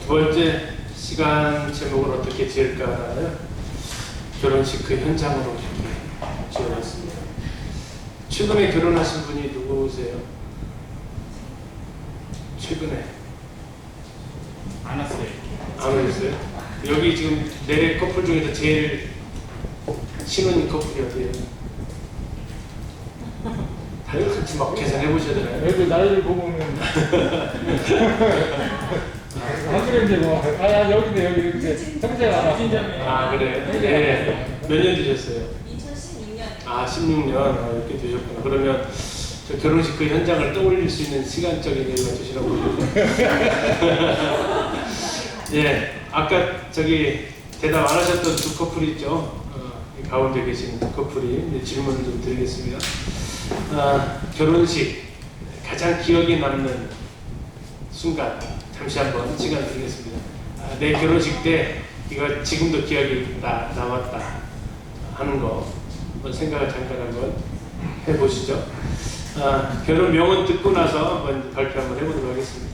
번째 시간 제목을 어떻게 지을까를 결혼식 그 현장으로 이렇게 지어봤습니다. 최근에 결혼하신 분이 누구세요? 최근에 안 왔어요. 안 오셨어요? 여기 지금 네 커플 중에서 제일 신혼인 커플이 어디예요? 다들 같이 막 계산해 보셔야 되나요? 애들 나이를 보고는 하기로 이제 뭐 여기네 여기 이렇게 형제가 아 그래요? 네. 몇 년 되셨어요? 2016년. 아 16년 이렇게 되셨구나. 그러면 저 결혼식 그 현장을 떠올릴 수 있는 시간적인 여유가 주시라고. 예, 아까 저기 대답 안 하셨던 두 커플 있죠? 이 가운데 계신 두 커플이 이제 질문을 좀 드리겠습니다. 결혼식 가장 기억에 남는 순간 잠시 한번 시간 드리겠습니다. 내 결혼식 때 이거 지금도 기억이 남았다 하는 거 한번 생각을 잠깐 한번 해보시죠. 결혼 명언 듣고 나서 한번 발표 한번 해보도록 하겠습니다.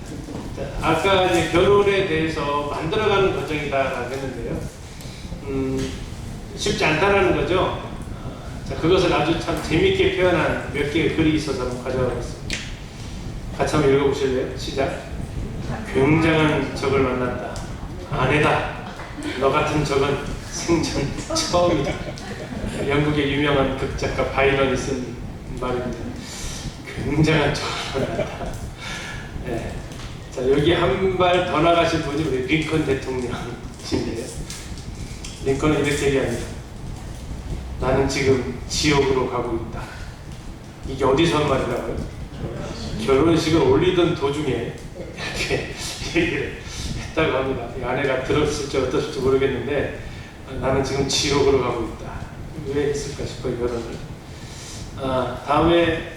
자, 아까 이제 결혼에 대해서 만들어가는 과정이다라고 했는데요. 쉽지 않다라는 거죠. 자, 그것을 아주 참 재미있게 표현한 몇 개의 글이 있어서 한번 가져가겠습니다. 같이 한번 읽어보실래요? 시작. 굉장한 적을 만났다. 아내다. 너 같은 적은 생전 처음이다. 영국의 유명한 극작가 바이런이 쓴 말입니다. 굉장한 적을 만났다. 네. 자, 여기 한 발 더 나가신 분이 우리 링컨 대통령이신데요. 링컨은 이렇게 얘기합니다. 나는 지금 지옥으로 가고 있다. 이게 어디서 한 말이라고요? 결혼식을 올리던 도중에 이렇게 얘기를 했다고 합니다. 이 아내가 들었을지 어떠실지 모르겠는데 나는 지금 지옥으로 가고 있다. 왜 했을까 싶어요, 결혼을. 다음에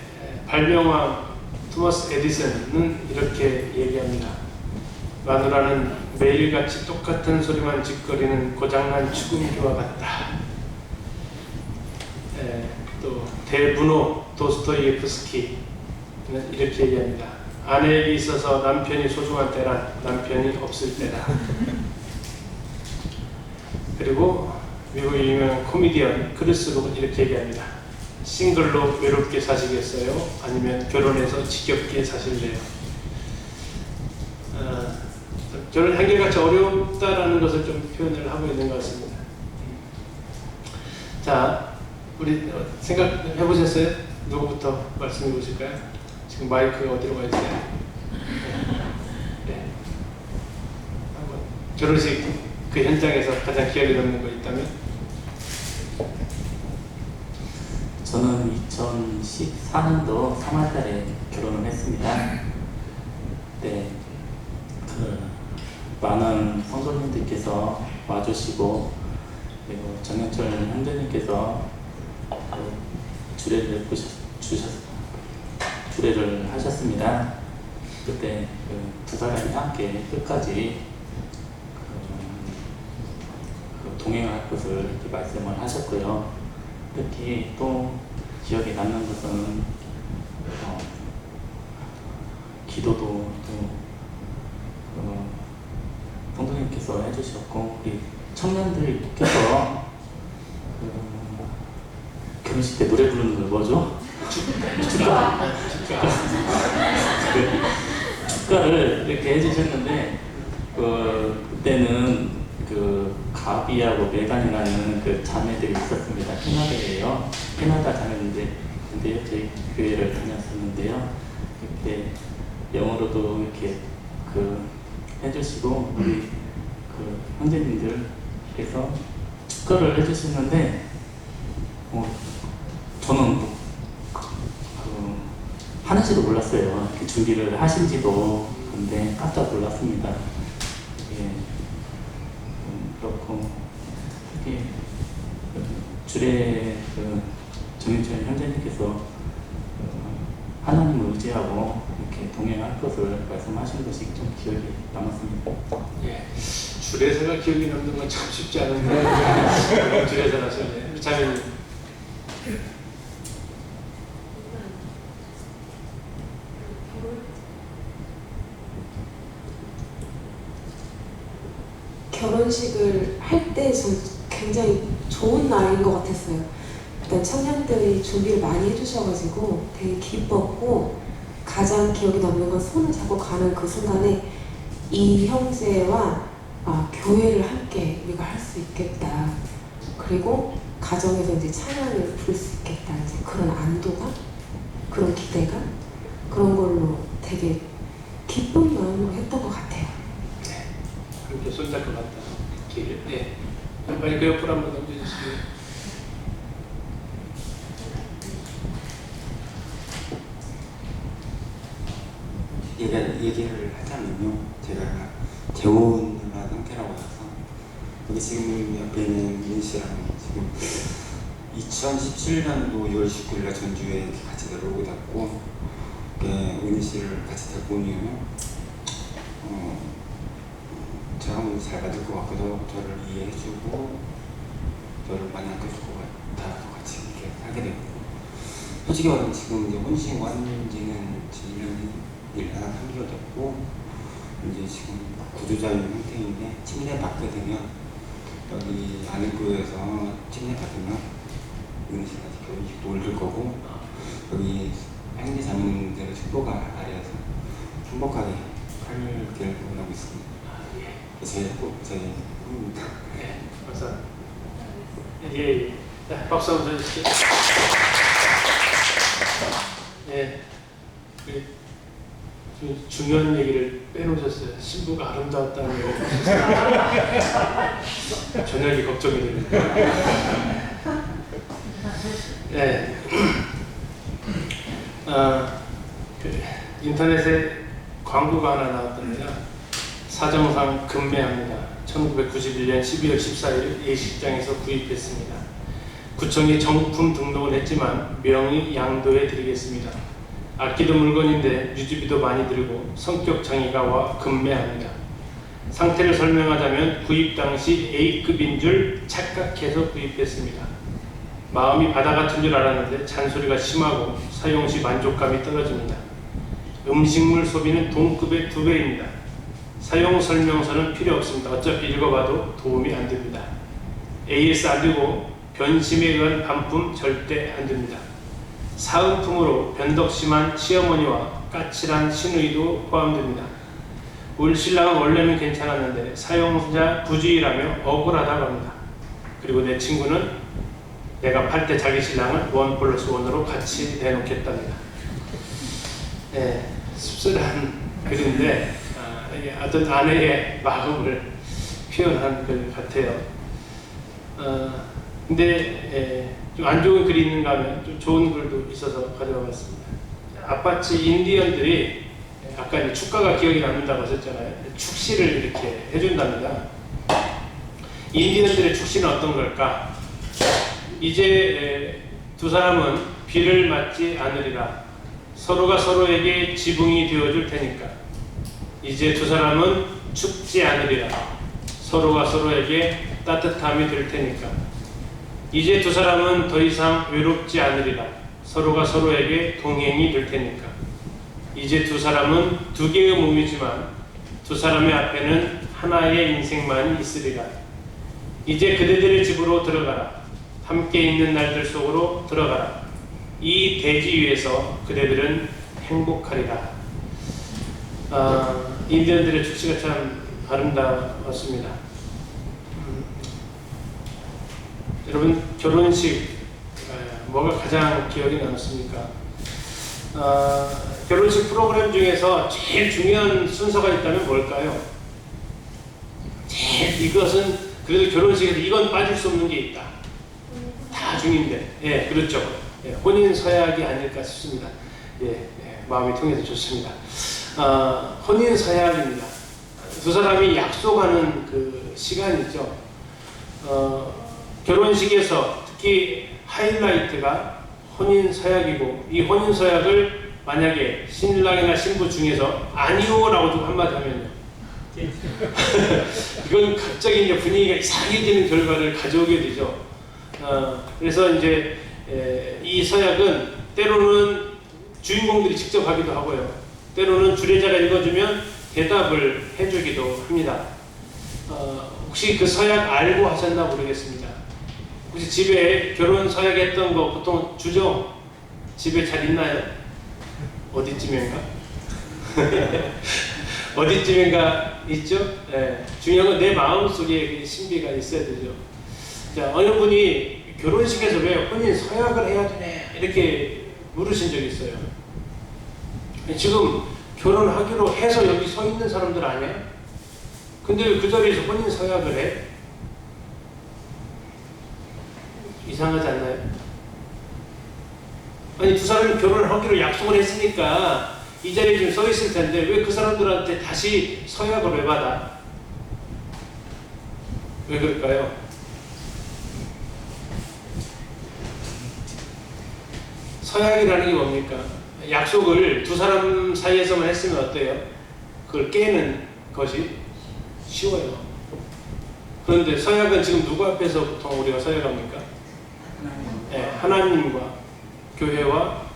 발명왕 토마스 에디슨은 이렇게 얘기합니다. 마누라는 매일같이 똑같은 소리만 짓거리는 고장난 축음기와 같다. 또 대분호 도스토예프스키는 이렇게 얘기합니다. 아내에게 있어서 남편이 소중한 때란 남편이 없을 때다. 그리고 미국의 유명한 코미디언 크리스 록은 이렇게 얘기합니다. 싱글로 외롭게 사시겠어요? 아니면 결혼해서 지겹게 사실래요? 결혼 한결같이 어렵다라는 것을 좀 표현을 하고 있는 것 같습니다. 자, 우리 생각해 보셨어요? 누구부터 말씀해 보실까요? 지금 마이크가 어디로 가 있어요? 네. 한번 결혼식 그 현장에서 가장 기억에 남는 거 있다면? 저는 2014년도 3월달에 결혼을 했습니다. 네, 많은 성도님들께서 와주시고 그리고 정영철 형제님께서 주례를 하셨습니다. 그때 두 사람이 함께 끝까지 동행할 것을 이렇게 말씀을 하셨고요. 특히 또 기억에 남는 것은 기도도 또 성도님께서 해주셨고 우리 청년들께서 결혼식 때 노래 부르는 걸 뭐죠? 축가를 이렇게 해주셨는데 그때는 가비하고 메간이라는 그 자매들이 있었습니다. 캐나다예요. 캐나다 자매인데요. 저희 교회를 다녔었는데요. 그때 영어로도 이렇게 해주시고 우리 형제님들께서 축가를 해주시는데 저는 하는지도 몰랐어요. 이렇게 준비를 하신지도. 근데 깜짝 놀랐습니다. 예. 그렇고 특히 주례 정인철 형제님께서 하나님을 의지하고 이렇게 동행할 것을 말씀하신 것이 좀 기억에 남았습니다. 예, 주례사가 기억에 남는 건 참 쉽지 않은데 주례사 하셨네. 우리 자매님. 결혼식을 할 때 좀 굉장히 좋은 날인 것 같았어요. 일단 청년들이 준비를 많이 해주셔가지고 되게 기뻤고, 가장 기억에 남는 건 손을 잡고 가는 그 순간에 이 형제와 교회를 함께 우리가 할 수 있겠다. 그리고 가정에서 이제 찬양을 부를 수 있겠다. 이제 그런 안도감, 그런 기대감, 그런 걸로 되게 기쁜 마음으로 했던 것 같아요. 네. 함께 손잡고 갔다. 길. 네. 빨리 그 옆으로 한번 넘겨주시고요. 얘기를 하자면요, 제가 재혼을 한 상태라고 해서 여기 지금 옆에 있는 민희 씨랑 지금 2017년도 6월 19일날 전주에 같이 내려오게 됐고, 은희 씨를 같이 데리고 온 이유는 제가 너무 잘 받을 것 같고도 저를 이해해주고 저를 많이 아껴줄 것 같아서 같이 이렇게 살게 됐고, 솔직히 말하면 지금 이제 혼신 완지는 지금 1년 3개월 됐고, 이제 지금 구조자인 상태인데, 침례 받게 되면 여기 안흥교회에서 침례 받으면 은희 씨가 결혼식도 올릴 거고, 여기 형제 자매들의 축복 아래에서 행복하게 할 길을 원하고 있습니다. 제 꿈입니다. 네, 박사. 예. 자, 박수 한번 주시죠. 네. 중요한 얘기를 빼놓으셨어요. 신부가 아름다웠다는 거. 전혀 걱정이 됩니다. 네. 인터넷에 광고가 하나 나왔던데요. 사정상 급매합니다. 1991년 12월 14일 예식장에서 구입했습니다. 구청에 정품 등록을 했지만 명의 양도해 드리겠습니다. 아끼던 물건인데 유지비도 많이 들고 성격 장애가 와 급매합니다. 상태를 설명하자면 구입 당시 A급인 줄 착각해서 구입했습니다. 마음이 바다 같은 줄 알았는데 잔소리가 심하고 사용 시 만족감이 떨어집니다. 음식물 소비는 동급의 2배입니다. 사용 설명서는 필요 없습니다. 어차피 읽어봐도 도움이 안 됩니다. AS 안 되고 변심에 의한 반품 절대 안 됩니다. 사은품으로 변덕 심한 시어머니와 까칠한 시누이도 포함됩니다. 울 신랑은 원래는 괜찮았는데 사용자 부주의라며 억울하다고 합니다. 그리고 내 친구는 내가 팔 때 자기 신랑을 1+1으로 같이 내놓겠답니다. 네, 씁쓸한 글인데 이게 어떤 아내의 마음을 표현한 글 같아요. 근데 좀 안 좋은 글이 있는가 하면 좀 좋은 글도 있어서 가져와 봤습니다. 아파치 인디언들이 아까 이제 축가가 기억이 남는다고 하셨잖아요. 축시를 이렇게 해준답니다. 인디언들의 축시는 어떤 걸까? 이제 두 사람은 비를 맞지 않으리라. 서로가 서로에게 지붕이 되어줄 테니까. 이제 두 사람은 춥지 않으리라. 서로가 서로에게 따뜻함이 될 테니까. 이제 두 사람은 더 이상 외롭지 않으리라. 서로가 서로에게 동행이 될 테니까. 이제 두 사람은 2개의 몸이지만 두 사람의 앞에는 하나의 인생만이 있으리라. 이제 그대들의 집으로 들어가라. 함께 있는 날들 속으로 들어가라. 이 대지 위에서 그대들은 행복하리라. 인디언들의 축시가 참 아름다웠습니다. 여러분, 결혼식 뭐가 가장 기억에 남습니까? 결혼식 프로그램 중에서 제일 중요한 순서가 있다면 뭘까요? 이것은 그래도 결혼식에서 이건 빠질 수 없는 게 있다. 다 중인데, 예, 그렇죠. 예, 혼인 서약이 아닐까 싶습니다. 예, 마음이 통해서 좋습니다. 혼인 서약입니다. 두 사람이 약속하는 그 시간이죠. 결혼식에서 특히 하이라이트가 혼인 서약이고, 이 혼인 서약을 만약에 신랑이나 신부 중에서 아니오라고 좀 한마디 하면요. 이건 갑자기 이제 분위기가 이상해지는 결과를 가져오게 되죠. 그래서 이제 이 서약은 때로는 주인공들이 직접 하기도 하고요. 때로는 주례자가 읽어주면 대답을 해주기도 합니다. 혹시 그 서약 알고 하셨나 모르겠습니다. 혹시 집에 결혼 서약했던 거 보통 주죠? 집에 잘 있나요? 어디쯤인가? 어디쯤인가 있죠? 네. 중요한 건 내 마음속에 신비가 있어야 되죠. 자, 어느 분이 결혼식에서 왜 혼인 서약을 해야 되네 이렇게 물으신 적이 있어요. 지금 결혼하기로 해서 여기 서 있는 사람들 아니야? 근데 그 자리에서 혼인 서약을 해? 이상하지 않나요? 아니 두 사람이 결혼을 하기로 약속을 했으니까 이 자리에 지금 서 있을 텐데 왜 그 사람들한테 다시 서약을 왜 받아? 왜 그럴까요? 서약이라는 게 뭡니까? 약속을 두 사람 사이에서만 했으면 어때요? 그걸 깨는 것이 쉬워요. 그런데 서약은 지금 누구 앞에서 보통 우리가 서약합니까? 네, 하나님과 교회와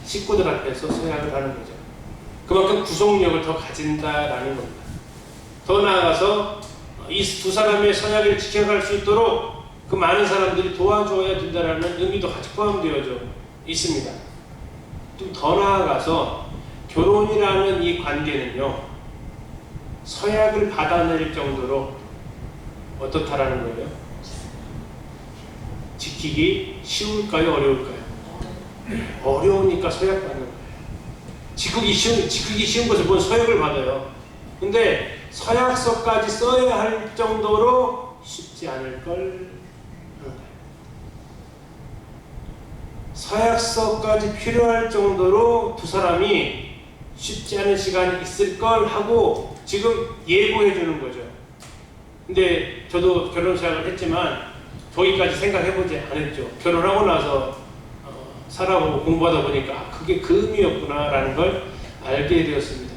식구들 앞에서 서약을 하는 거죠. 그만큼 구속력을 더 가진다라는 겁니다. 더 나아가서 이 두 사람의 서약을 지켜갈 수 있도록 그 많은 사람들이 도와줘야 된다는 의미도 같이 포함되어져 있습니다. 좀 더 나아가서 결혼이라는 이 관계는요, 서약을 받아낼 정도로 어떻다라는 거예요? 지키기 쉬울까요? 어려울까요? 어려우니까 서약 받는 거예요. 지키기 쉬운 것을 뭔 서약을 받아요. 근데 서약서까지 써야 할 정도로 쉽지 않을 걸 하는 거예요. 서약서까지 필요할 정도로 두 사람이 쉽지 않은 시간이 있을 걸 하고 지금 예고해 주는 거죠. 근데 저도 결혼 생활을 했지만 거기까지 생각해보지 않았죠. 결혼하고 나서 살아보고 공부하다 보니까 그게 그 의미였구나라는 걸 알게 되었습니다.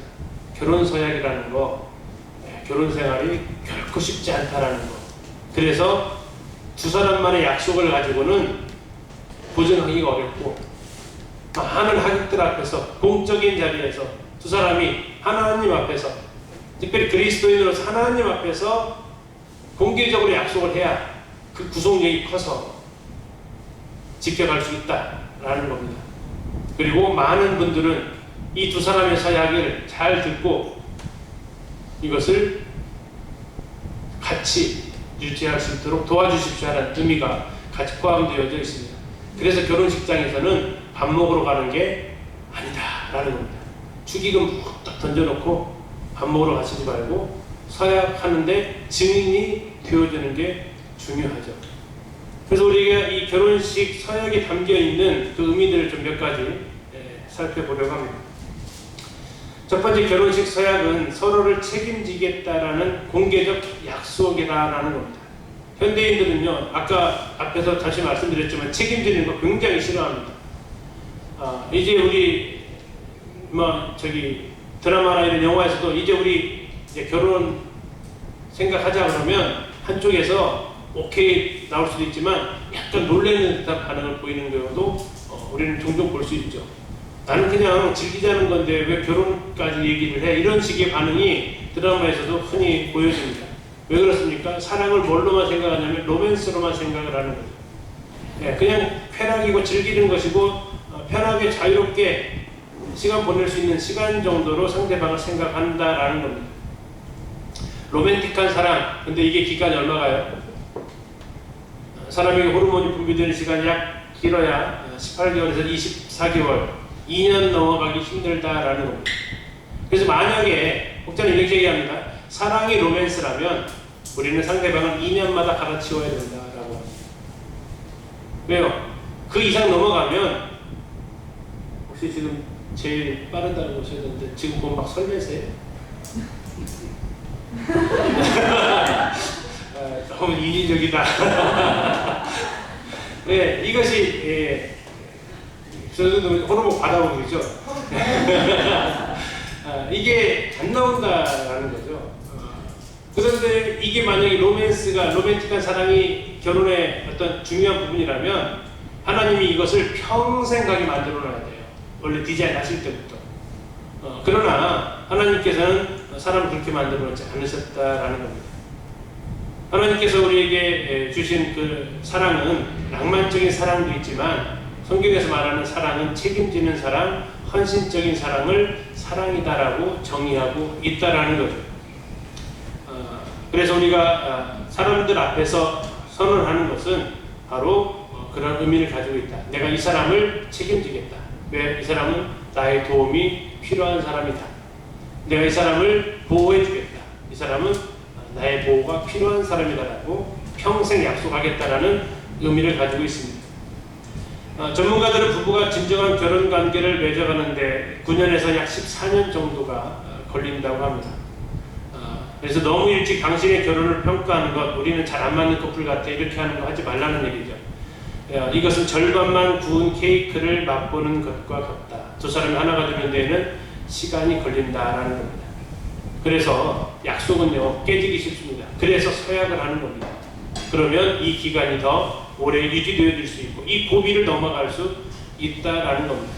결혼 서약이라는 거, 결혼 생활이 결코 쉽지 않다라는 거. 그래서 두 사람만의 약속을 가지고는 보증하기가 어렵고 많은 하객들 앞에서 공적인 자리에서 두 사람이 하나님 앞에서 특별히 그리스도인으로서 하나님 앞에서 공개적으로 약속을 해야 그 구속력이 커서 지켜갈 수 있다라는 겁니다. 그리고 많은 분들은 이 두 사람의 서약을 잘 듣고 이것을 같이 유지할 수 있도록 도와주십시오 하는 의미가 같이 포함되어져 있습니다. 그래서 결혼식장에서는 밥 먹으러 가는 게 아니다라는 겁니다. 축의금 훅 던져놓고 밥 먹으러 가시지 말고 서약하는데 증인이 되어주는 게 중요하죠. 그래서 우리가 이 결혼식 서약에 담겨있는 그 의미들을 좀 몇 가지 살펴보려고 합니다. 첫 번째, 결혼식 서약은 서로를 책임지겠다라는 공개적 약속이라는 겁니다. 현대인들은요, 아까 앞에서 다시 말씀드렸지만 책임지는 거 굉장히 싫어합니다. 이제 우리 드라마나 이런 영화에서도 이제 우리 결혼 생각하자 그러면 한쪽에서 오케이 나올 수도 있지만 약간 놀라는 듯한 반응을 보이는 경우도 우리는 종종 볼 수 있죠. 나는 그냥 즐기자는 건데 왜 결혼까지 얘기를 해? 이런 식의 반응이 드라마에서도 흔히 보여집니다. 왜 그렇습니까? 사랑을 뭘로만 생각하냐면 로맨스로만 생각을 하는 거죠. 네, 그냥 쾌락이고 즐기는 것이고 편하게 자유롭게 시간 보낼 수 있는 시간 정도로 상대방을 생각한다라는 겁니다. 로맨틱한 사랑, 근데 이게 기간이 얼마가요? 사람에게 호르몬이 분비되는 시간이 약 길어야 18개월에서 24개월, 2년 넘어가기 힘들다라는 겁니다. 그래서 만약에 혹자는 이렇게 얘기합니다. 사랑이 로맨스라면 우리는 상대방을 2년마다 갈아치워야 된다라고 합니다. 왜요? 그 이상 넘어가면 혹시 지금 제일 빠르다고 보셨는데 지금 보면 막 설레세요? 너무 인위적이다. 네, 이것이 저도 호르몬 받아보고 있죠. 이게 안 나온다라는 거죠. 그런데 이게 만약에 로맨틱한 사랑이 결혼의 어떤 중요한 부분이라면 하나님이 이것을 평생 가게 만들어 놔야 돼요. 원래 디자인 하실 때부터. 그러나 하나님께서는 사람을 그렇게 만들어 놓지 않으셨다라는 겁니다. 하나님께서 우리에게 주신 그 사랑은 낭만적인 사랑도 있지만 성경에서 말하는 사랑은 책임지는 사랑, 헌신적인 사랑을 사랑이다라고 정의하고 있다라는 거죠. 그래서 우리가 사람들 앞에서 선언하는 것은 바로 그런 의미를 가지고 있다. 내가 이 사람을 책임지겠다. 왜? 이 사람은 나의 도움이 필요한 사람이다. 내가 이 사람을 보호해 주겠다. 이 사람은 나의 보호가 필요한 사람이다라고 평생 약속하겠다라는 의미를 가지고 있습니다. 전문가들은 부부가 진정한 결혼 관계를 맺어가는데 9년에서 약 14년 정도가 걸린다고 합니다. 그래서 너무 일찍 당신의 결혼을 평가하는 것, 우리는 잘 안 맞는 커플 같아, 이렇게 하는 거 하지 말라는 얘기죠. 이것은 절반만 구운 케이크를 맛보는 것과 같다. 두 사람이 하나가 되는 데에는 시간이 걸린다라는 겁니다. 그래서 약속은요, 깨지기 쉽습니다. 그래서 서약을 하는 겁니다. 그러면 이 기간이 더 오래 유지되어질 수 있고 이 고비를 넘어갈 수 있다라는 겁니다.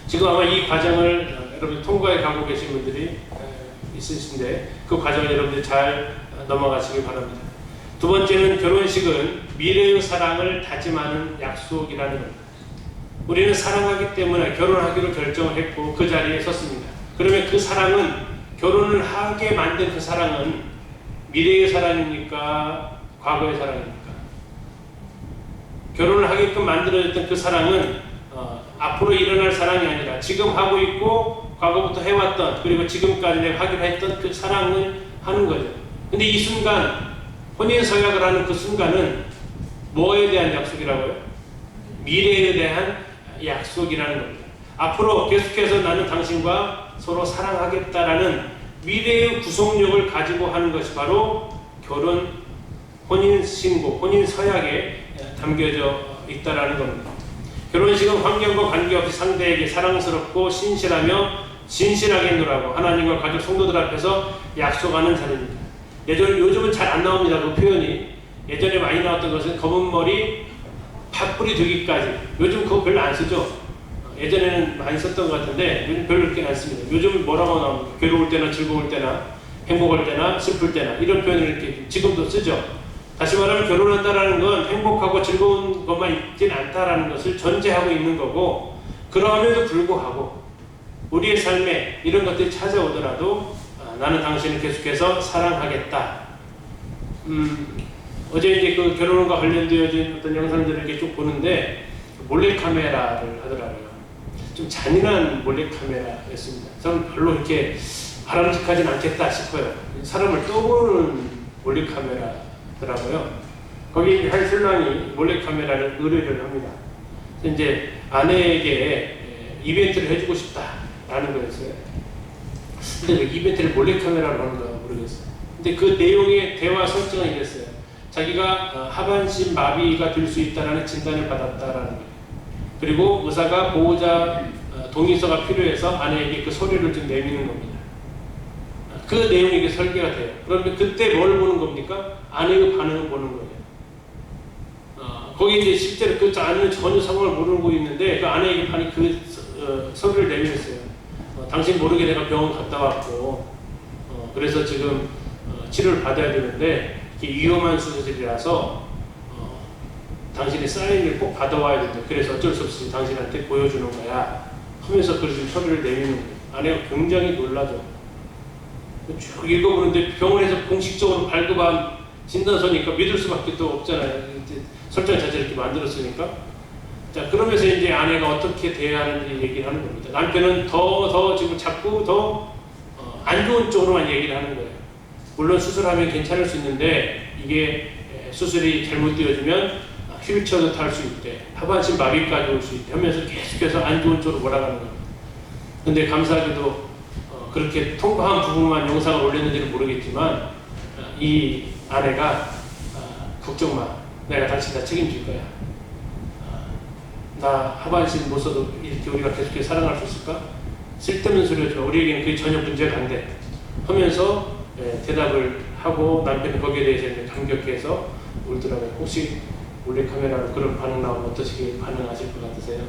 지금 아마 이 과정을 여러분 통과해 가고 계신 분들이 있으신데 그 과정을 여러분들 잘 넘어가시기 바랍니다. 두 번째는 결혼식은 미래의 사랑을 다짐하는 약속이라는 겁니다. 우리는 사랑하기 때문에 결혼하기로 결정을 했고 그 자리에 섰습니다. 그러면 그 사랑은 결혼을 하게 만든 그 사랑은 미래의 사랑입니까? 과거의 사랑입니까? 결혼을 하게끔 만들어졌던 그 사랑은 앞으로 일어날 사랑이 아니라 지금 하고 있고 과거부터 해왔던 그리고 지금까지 내가 하기로 했던 그 사랑을 하는 거죠. 근데 이 순간 혼인 서약을 하는 그 순간은 뭐에 대한 약속이라고요? 미래에 대한 약속이라는 겁니다. 앞으로 계속해서 나는 당신과 서로 사랑하겠다라는 미래의 구속력을 가지고 하는 것이 바로 결혼, 혼인 신고, 혼인 서약에 담겨져 있다라는 겁니다. 결혼식은 환경과 관계없이 상대에게 사랑스럽고 신실하며 진실하게 누라고 하나님과 가족 성도들 앞에서 약속하는 자리입니다. 요즘은 잘 안 나옵니다. 그 표현이. 예전에 많이 나왔던 것은 검은 머리 팥불이 되기까지. 요즘 그거 별로 안 쓰죠. 예전에는 많이 썼던 것 같은데 요즘 별로 그렇게 안 씁니다. 요즘 뭐라고 나옵니까? 괴로울 때나 즐거울 때나 행복할 때나 슬플 때나 이런 표현을 이렇게 지금도 쓰죠. 다시 말하면 결혼한다라는 건 행복하고 즐거운 것만 있진 않다라는 것을 전제하고 있는 거고 그럼에도 불구하고 우리의 삶에 이런 것들이 찾아오더라도 나는 당신을 계속해서 사랑하겠다. 어제 이제 그 결혼과 관련되어진 어떤 영상들을 이렇게 쭉 보는데 몰래카메라를 하더라고요. 좀 잔인한 몰래카메라였습니다. 저는 별로 이렇게 바람직하진 않겠다 싶어요. 사람을 떠보는 몰래카메라더라고요. 거기 한 신랑이 몰래카메라를 의뢰를 합니다. 이제 아내에게 이벤트를 해주고 싶다라는 거였어요. 근데 왜 이벤트를 몰래카메라로 하는 거 모르겠어요. 근데 그 내용의 대화 설정은 이랬어요. 자기가 하반신 마비가 될 수 있다는 진단을 받았다라는 거예요. 그리고 의사가 보호자 동의서가 필요해서 아내에게 그 서류를 좀 내미는 겁니다. 그 내용이 이게 설계가 돼요. 그러면 그때 뭘 보는 겁니까? 아내의 반응을 보는 거예요. 거기 이제 실제로 그 아내는 전혀 상황을 모르고 있는데 그 아내에게 반이 그 서류를 내밀었어요. 당신 모르게 내가 병원 갔다 왔고 그래서 지금 치료를 받아야 되는데 위험한 수술이라서 당신의 사인을 꼭 받아와야 된다. 그래서 어쩔 수 없이 당신한테 보여주는 거야 하면서 그 서류를 내미는 거예요. 아내가 굉장히 놀라죠. 쭉 읽어보는데 병원에서 공식적으로 발급한 진단서니까 믿을 수밖에 또 없잖아요. 설정 자체를 이렇게 만들었으니까. 자, 그러면서 이제 아내가 어떻게 대해야 하는지 얘기를 하는 겁니다. 남편은 더 지금 자꾸 더 안 좋은 쪽으로만 얘기를 하는 거예요. 물론 수술하면 괜찮을 수 있는데 이게 수술이 잘못되어지면 휠체어도 탈 수 있대. 하반신 마비까지 올 수 있대. 하면서 계속해서 안 좋은 쪽으로 몰아가는 겁니다. 근데 감사하게도 그렇게 통과한 부분만 영상을 올렸는지는 모르겠지만 이 아내가 걱정 마. 내가 당신 다 책임질 거야. 나 하반신 못 써도 이렇게 우리가 계속해서 사랑할 수 있을까? 쓸데없는 소리죠. 우리에게는 그게 전혀 문제가 안 돼. 하면서 대답을 하고 남편은 거기에 대해서 감격해서 울더라고요. 혹시 몰래카메라로 그런 반응 나오면 어떻게 반응하실 것 같으세요?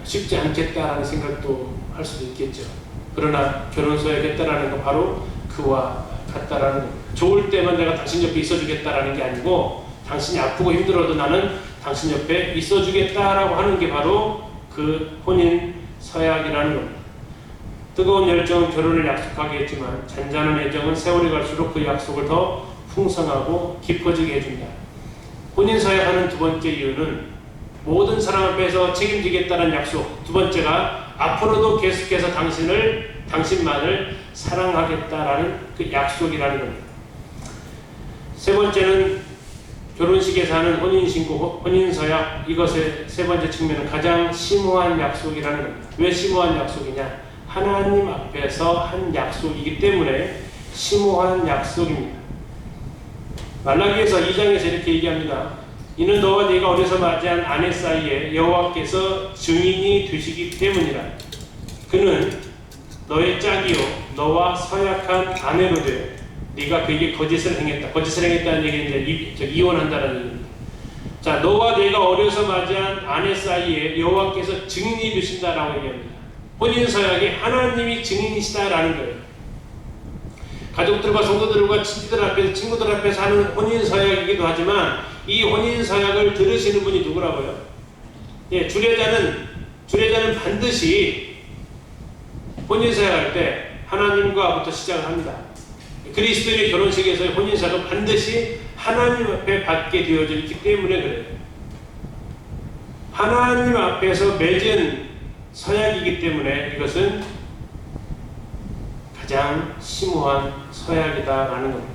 쉽지 않겠다라는 생각도 할 수도 있겠죠. 그러나 결혼 서약했다라는 건 바로 그와 같다라는 겁니다. 좋을 때만 내가 당신 옆에 있어주겠다라는 게 아니고 당신이 아프고 힘들어도 나는 당신 옆에 있어주겠다라고 하는 게 바로 그 혼인 서약이라는 겁니다. 뜨거운 열정은 결혼을 약속하게 했지만 잔잔한 애정은 세월이 갈수록 그 약속을 더 풍성하고 깊어지게 해준다. 혼인 서약하는 두 번째 이유는 모든 사람 앞에서 책임지겠다는 약속, 두 번째가 앞으로도 계속해서 당신만을 사랑하겠다라는 그 약속이라는 겁니다. 세 번째는 결혼식에서 하는 혼인신고, 혼인서약, 이것의 세 번째 측면은 가장 심오한 약속이라는 겁니다. 왜 심오한 약속이냐? 하나님 앞에서 한 약속이기 때문에 심오한 약속입니다. 말라기에서 2장에서 이렇게 얘기합니다. 이는 너와 네가 어려서 맞이한 아내 사이에 여호와께서 증인이 되시기 때문이라. 그는 너의 짝이요 너와 서약한 아내로 돼 네가 그에게 거짓을 행했다. 거짓을 행했다는 얘기는 이제 이혼한다는 얘기입니다. 자, 너와 네가 어려서 맞이한 아내 사이에 여호와께서 증인이 되신다라고 얘기합니다. 혼인 서약이 하나님이 증인이시다라는 거예요. 가족들과 성도들과 친구들 앞에서 하는 혼인 서약이기도 하지만 이 혼인 서약을 들으시는 분이 누구라고요? 예, 주례자는 반드시 혼인 서약할 때 하나님과부터 시작을 합니다. 그리스도인의 결혼식에서의 혼인 서약은 반드시 하나님 앞에 받게 되어져 있기 때문에 그래요. 하나님 앞에서 맺은 서약이기 때문에 이것은 가장 심오한 서약이다라는 겁니다.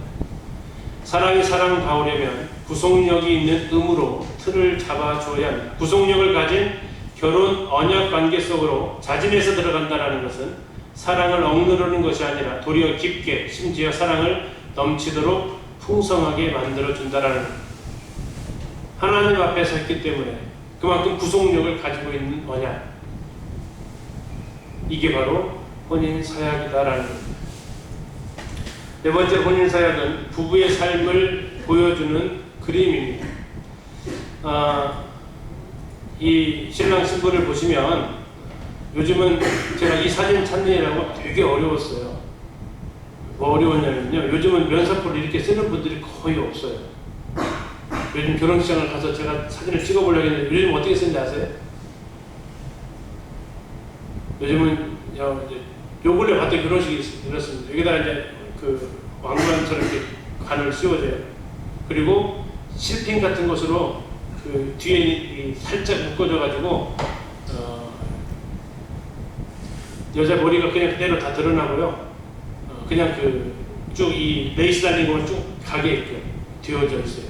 사랑이 사랑다우려면 구속력이 있는 의무로 틀을 잡아주어야 합니다. 구속력을 가진 결혼 언약 관계 속으로 자진해서 들어간다는 것은 사랑을 억누르는 것이 아니라 도리어 깊게 심지어 사랑을 넘치도록 풍성하게 만들어준다는 겁니다. 하나님 앞에서 했기 때문에 그만큼 구속력을 가지고 있는 언약, 이게 바로 혼인 서약이다라는 겁니다. 네 번째 혼인 서약은 부부의 삶을 보여주는 그림입니다. 이 신랑 신부를 보시면 요즘은 제가 이 사진 찾느라고 되게 어려웠어요. 뭐 어려웠냐면요, 요즘은 면사포를 이렇게 쓰는 분들이 거의 없어요. 요즘 결혼식장을 가서 제가 사진을 찍어보려고 했는데 요즘 어떻게 쓰는지 아세요? 요즘은 요 근래 봤던 결혼식이 이렇습니다. 여기다 이제 그 왕관처럼 이렇게 관을 씌워줘요. 그리고 실핀 같은 것으로 그 뒤에 살짝 묶어줘가지고 여자 머리가 그냥 그대로 다 드러나고요. 그냥 그 쭉 이 레이스 달린 것만 쭉 가게끔 되어져 있어요.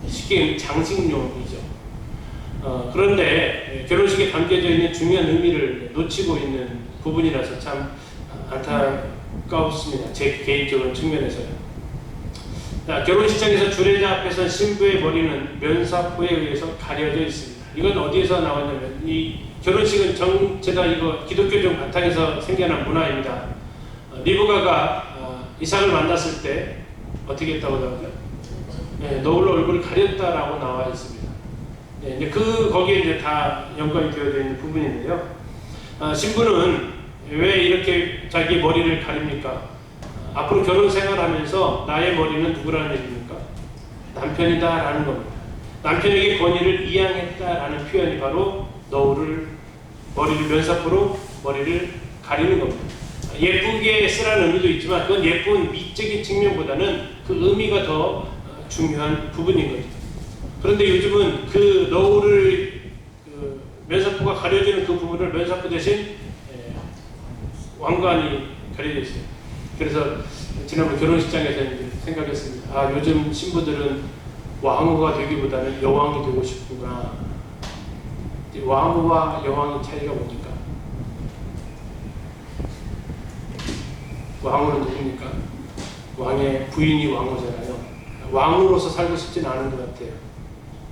쉽게 장식용이죠. 그런데 결혼식에 담겨져 있는 중요한 의미를 놓치고 있는 부분이라서 참 안타깝습니다. 제 개인적인 측면에서요. 결혼식장에서 주례자 앞에서 신부의 머리는 면사포에 의해서 가려져 있습니다. 이건 어디에서 나왔냐면 이 결혼식은 정제가 이거 기독교적 바탕에서 생겨난 문화입니다. 리브가가 이삭을 만났을 때 어떻게 했다고 나오죠? 네, 너울로 얼굴을 가렸다라고 나와 있습니다. 네, 이제 거기에 이제 다 연관이 되어져 있는 부분인데요. 신부는 왜 이렇게 자기 머리를 가립니까? 앞으로 결혼 생활하면서 나의 머리는 누구라는 얘기입니까? 남편이다라는 겁니다. 남편에게 권위를 이양했다라는 표현이 바로 머리를 면사포로 머리를 가리는 겁니다. 예쁘게 쓰라는 의미도 있지만 그건 예쁜 미적인 측면보다는 그 의미가 더 중요한 부분인 거죠. 그런데 요즘은 그 너울을 면사포가 가려지는 그 부분을 면사포 대신 왕관이 가려져 있어요. 그래서 지난번 결혼식장에서 생각했습니다. 요즘 신부들은 왕후가 되기보다는 여왕이 되고 싶구나. 왕후와 여왕의 차이가 뭡니까? 왕후는 누굽니까? 왕의 부인이 왕후잖아요. 왕으로서 살고 싶진 않은 것 같아요.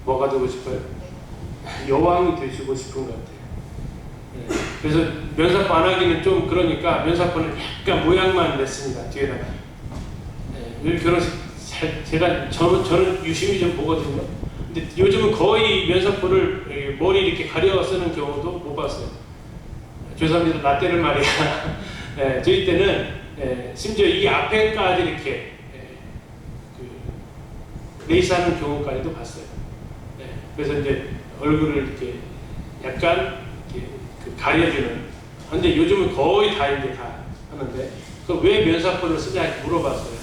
뭐가 되고 싶어요? 여왕이 되시고 싶은 것 같아요. 네. 그래서 면사포 안 하기는 좀 그러니까 면사포는 약간 모양만 냈습니다. 뒤에다가. 네. 결혼식 저는 유심히 좀 보거든요. 근데 요즘은 거의 면사포를 머리 이렇게 가려 쓰는 경우도 못 봤어요. 죄송합니다. 나 때를 말이야. 예, 저희 때는 심지어 이 앞에까지 이렇게 레이스하는 경우까지도 봤어요. 그래서 이제 얼굴을 이렇게 약간 이렇게 가려주는. 근데 요즘은 거의 다 이제 다 하는데 그 왜 면사포를 쓰냐 이렇게 물어봤어요.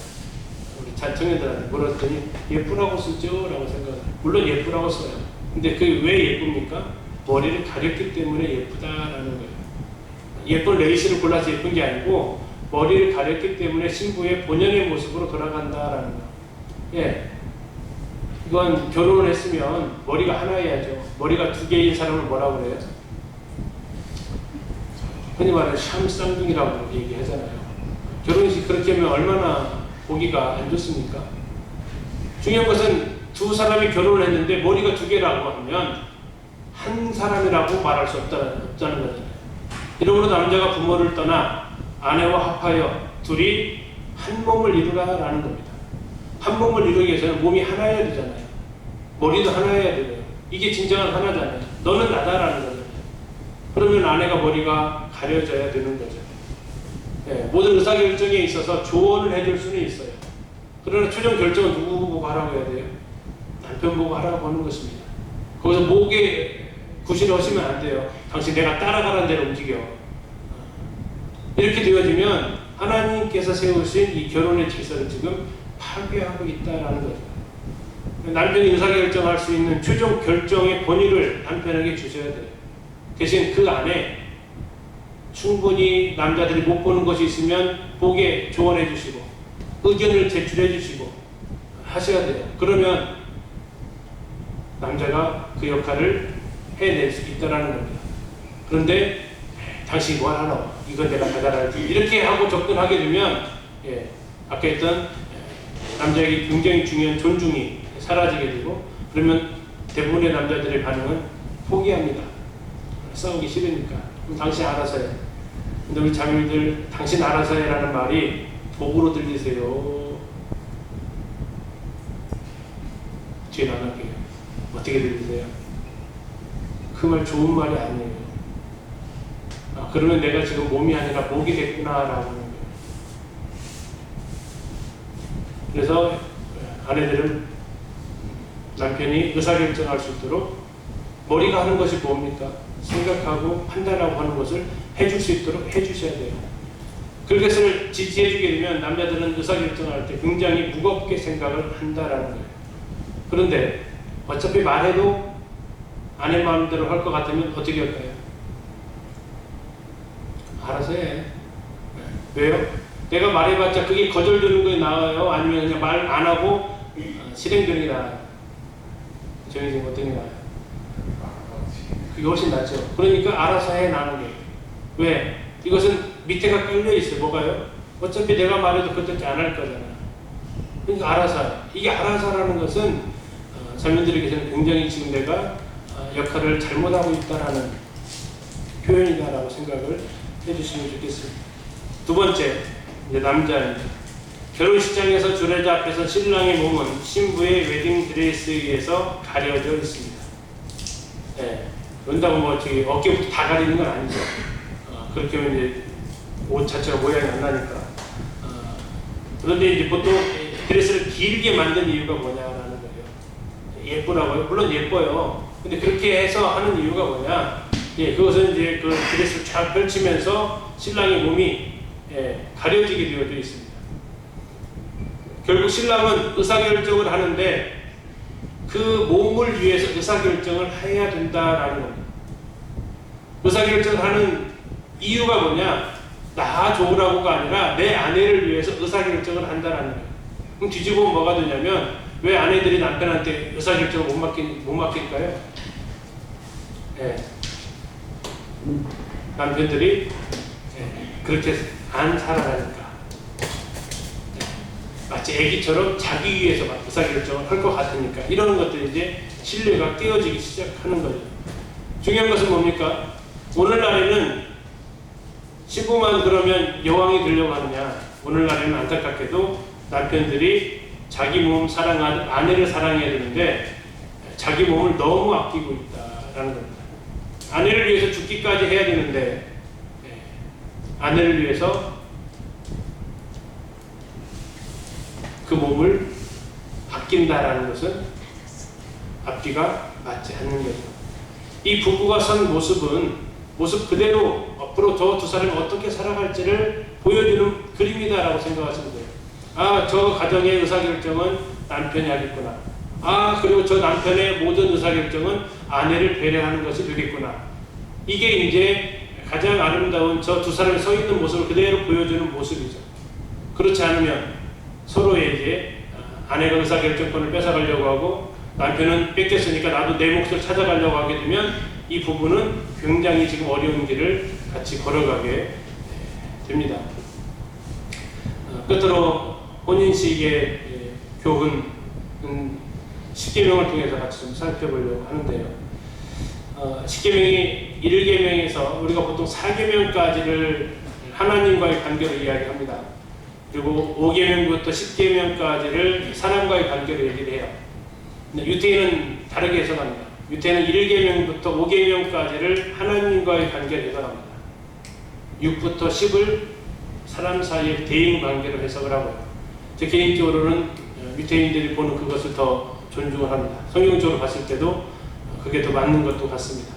우리 청년들한테 물었더니 예쁘라고 쓰죠라고 생각해요. 물론 예쁘라고 써요. 근데 그게 왜 예쁩니까? 머리를 가렸기 때문에 예쁘다라는 거예요. 예쁜 레이스를 골라서 예쁜 게 아니고 머리를 가렸기 때문에 신부의 본연의 모습으로 돌아간다라는 거예요. 예. 이건 결혼을 했으면 머리가 하나여야죠. 머리가 두 개인 사람을 뭐라고 그래요? 흔히 말하는 샴쌍둥이라고 얘기하잖아요. 결혼식 그렇게 하면 얼마나 보기가 안 좋습니까? 중요한 것은 두 사람이 결혼을 했는데 머리가 두 개라고 하면 한 사람이라고 말할 수 없다는 거잖아요. 이러므로 남자가 부모를 떠나 아내와 합하여 둘이 한 몸을 이루라라는 겁니다. 한 몸을 이루기 위해서는 몸이 하나여야 되잖아요. 머리도 하나여야 되고요. 이게 진정한 하나잖아요. 너는 나다라는 거잖아요. 그러면 아내가 머리가 가려져야 되는 거죠. 모든 의사결정에 있어서 조언을 해줄 수는 있어요. 그러나 최종 결정은 누구 보고 하라고 해야 돼요? 남편 보고 하라고 하는 것입니다. 거기서 목에 구실을 하시면 안 돼요. 당신 내가 따라가는 대로 움직여. 이렇게 되어지면 하나님께서 세우신 이 결혼의 질서를 지금 파괴하고 있다라는 거죠. 남편이 의사결정할 수 있는 최종 결정의 권위를 남편에게 주셔야 돼요. 대신 그 안에 충분히 남자들이 못 보는 것이 있으면 보게 조언해 주시고 의견을 제출해 주시고 하셔야 돼요. 그러면 남자가 그 역할을 해낼 수 있다는 겁니다. 그런데 당신이 뭘 하나? 이건 내가 다 잘알지. 이렇게 하고 접근하게 되면 아까 했던 남자에게 굉장히 중요한 존중이 사라지게 되고 그러면 대부분의 남자들의 반응은 포기합니다. 싸우기 싫으니까. 그럼 당신 알아서 해. 근데 우리 자매들 당신 알아서 해라는 말이 복으로 들리세요? 뒤에 나갈게요. 어떻게 들리세요? 그 말 좋은 말이 아니에요. 그러면 내가 지금 몸이 아니라 목이 됐구나라고 하는 거예요. 그래서 아내들은 남편이 의사결정할 수 있도록 머리가 하는 것이 뭡니까? 생각하고 판단하고 하는 것을 해줄 수 있도록 해주셔야 돼요. 그것을 지지해주게 되면 남자들은 의사결정할 때 굉장히 무겁게 생각을 한다라는 거예요. 그런데 어차피 말해도 아내 마음대로 할 것 같으면 어떻게 할까요? 알아서 해. 왜요? 내가 말해봤자 그게 거절되는 거에 나와요? 아니면 그냥 말 안 하고 실행되는 게 나아요? 정해진 어떤 게 나아요? 그게 훨씬 낫죠. 그러니까 알아서 해 나는 게. 왜? 이것은 밑에가 깔려 있어요. 뭐가요? 어차피 내가 말해도 그렇게 안 할 거잖아. 그러니까 알아서. 이게 알아서라는 것은 자매들에게서는 굉장히 지금 내가 역할을 잘못하고 있다라는 표현이다라고 생각을 해주시면 좋겠습니다. 두 번째, 이제 남자입니다. 결혼식장에서 주례자 앞에서 신랑의 몸은 신부의 웨딩 드레스에 의해서 가려져 있습니다. 그런다고 뭐 저기 어깨부터 다 가리는 건 아니죠. 그렇게 하면 이제 옷 자체가 모양이 안 나니까. 그런데 이제 보통 드레스를 길게 만든 이유가 뭐냐라는 거예요. 예쁘라고요? 물론 예뻐요. 근데 그렇게 해서 하는 이유가 뭐냐? 그것은 이제 그 드레스를 쫙 펼치면서 신랑의 몸이 가려지게 되어져 있습니다. 결국 신랑은 의사결정을 하는데 그 몸을 위해서 의사결정을 해야 된다라는 겁니다. 의사결정을 하는 이유가 뭐냐? 나 좋으라고가 아니라 내 아내를 위해서 의사결정을 한다라는 거예요. 그럼 뒤집어 보면 뭐가 되냐면 왜 아내들이 남편한테 의사결정을 못 맡길까요? 남편들이 그렇게 안 살아가니까 마치 애기처럼 자기 위해서 막 의사결정을 할 것 같으니까 이러는 것들이 이제 신뢰가 깨어지기 시작하는 거죠. 중요한 것은 뭡니까? 오늘날에는 신부만 그러면 여왕이 되려고 하느냐? 오늘날에는 안타깝게도 남편들이 자기 몸 아내를 사랑해야 되는데 자기 몸을 너무 아끼고 있다라는 겁니다. 아내를 위해서 죽기까지 해야 되는데 아내를 위해서 그 몸을 아낀다라는 것은 앞뒤가 맞지 않는 거죠. 이 부부가 선 모습 그대로 앞으로 저 두 사람이 어떻게 살아갈지를 보여주는 그림이다라고 생각하시면 돼요. 아, 저 가정의 의사결정은 남편이 하겠구나. 아, 그리고 저 남편의 모든 의사결정은 아내를 배려하는 것이 되겠구나. 이게 이제 가장 아름다운 저 두 사람이 서 있는 모습을 그대로 보여주는 모습이죠. 그렇지 않으면 서로에게 아내가 의사결정권을 뺏어가려고 하고 남편은 뺏겼으니까 나도 내 몫을 찾아가려고 하게 되면 이 부부는 굉장히 지금 어려운 길을 같이 걸어가게 됩니다. 끝으로 혼인식의 교훈은 십계명을 통해서 같이 좀 살펴보려고 하는데요. 십계명이 1계명에서 우리가 보통 4계명까지를 하나님과의 관계로 이야기합니다. 그리고 5계명부터 10계명까지를 사람과의 관계로 얘기를 해요. 유태인은 다르게 해석합니다. 유태인은 1계명부터 5계명까지를 하나님과의 관계로 해석합니다. 6부터 10을 사람 사이의 대인 관계로 해석을 하고요. 제 개인적으로는 유태인들이 보는 그것을 더 존중을 합니다. 성경적으로 봤을 때도 그게 더 맞는 것도 같습니다.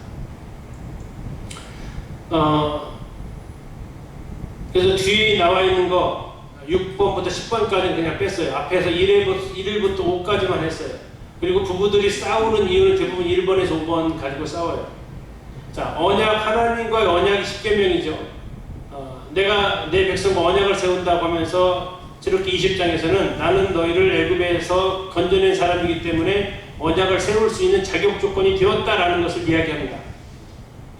그래서 뒤에 나와 있는 거 6번부터 10번까지는 그냥 뺐어요. 앞에서 1일부터 5까지만 했어요. 그리고 부부들이 싸우는 이유는 대부분 1번에서 5번 가지고 싸워요. 자, 언약, 하나님과의 언약이 10계명이죠. 내가 내 백성과 언약을 세운다고 하면서 저렇게 20장에서는 나는 너희를 애굽에서 건져낸 사람이기 때문에 언약을 세울 수 있는 자격 조건이 되었다라는 것을 이야기합니다.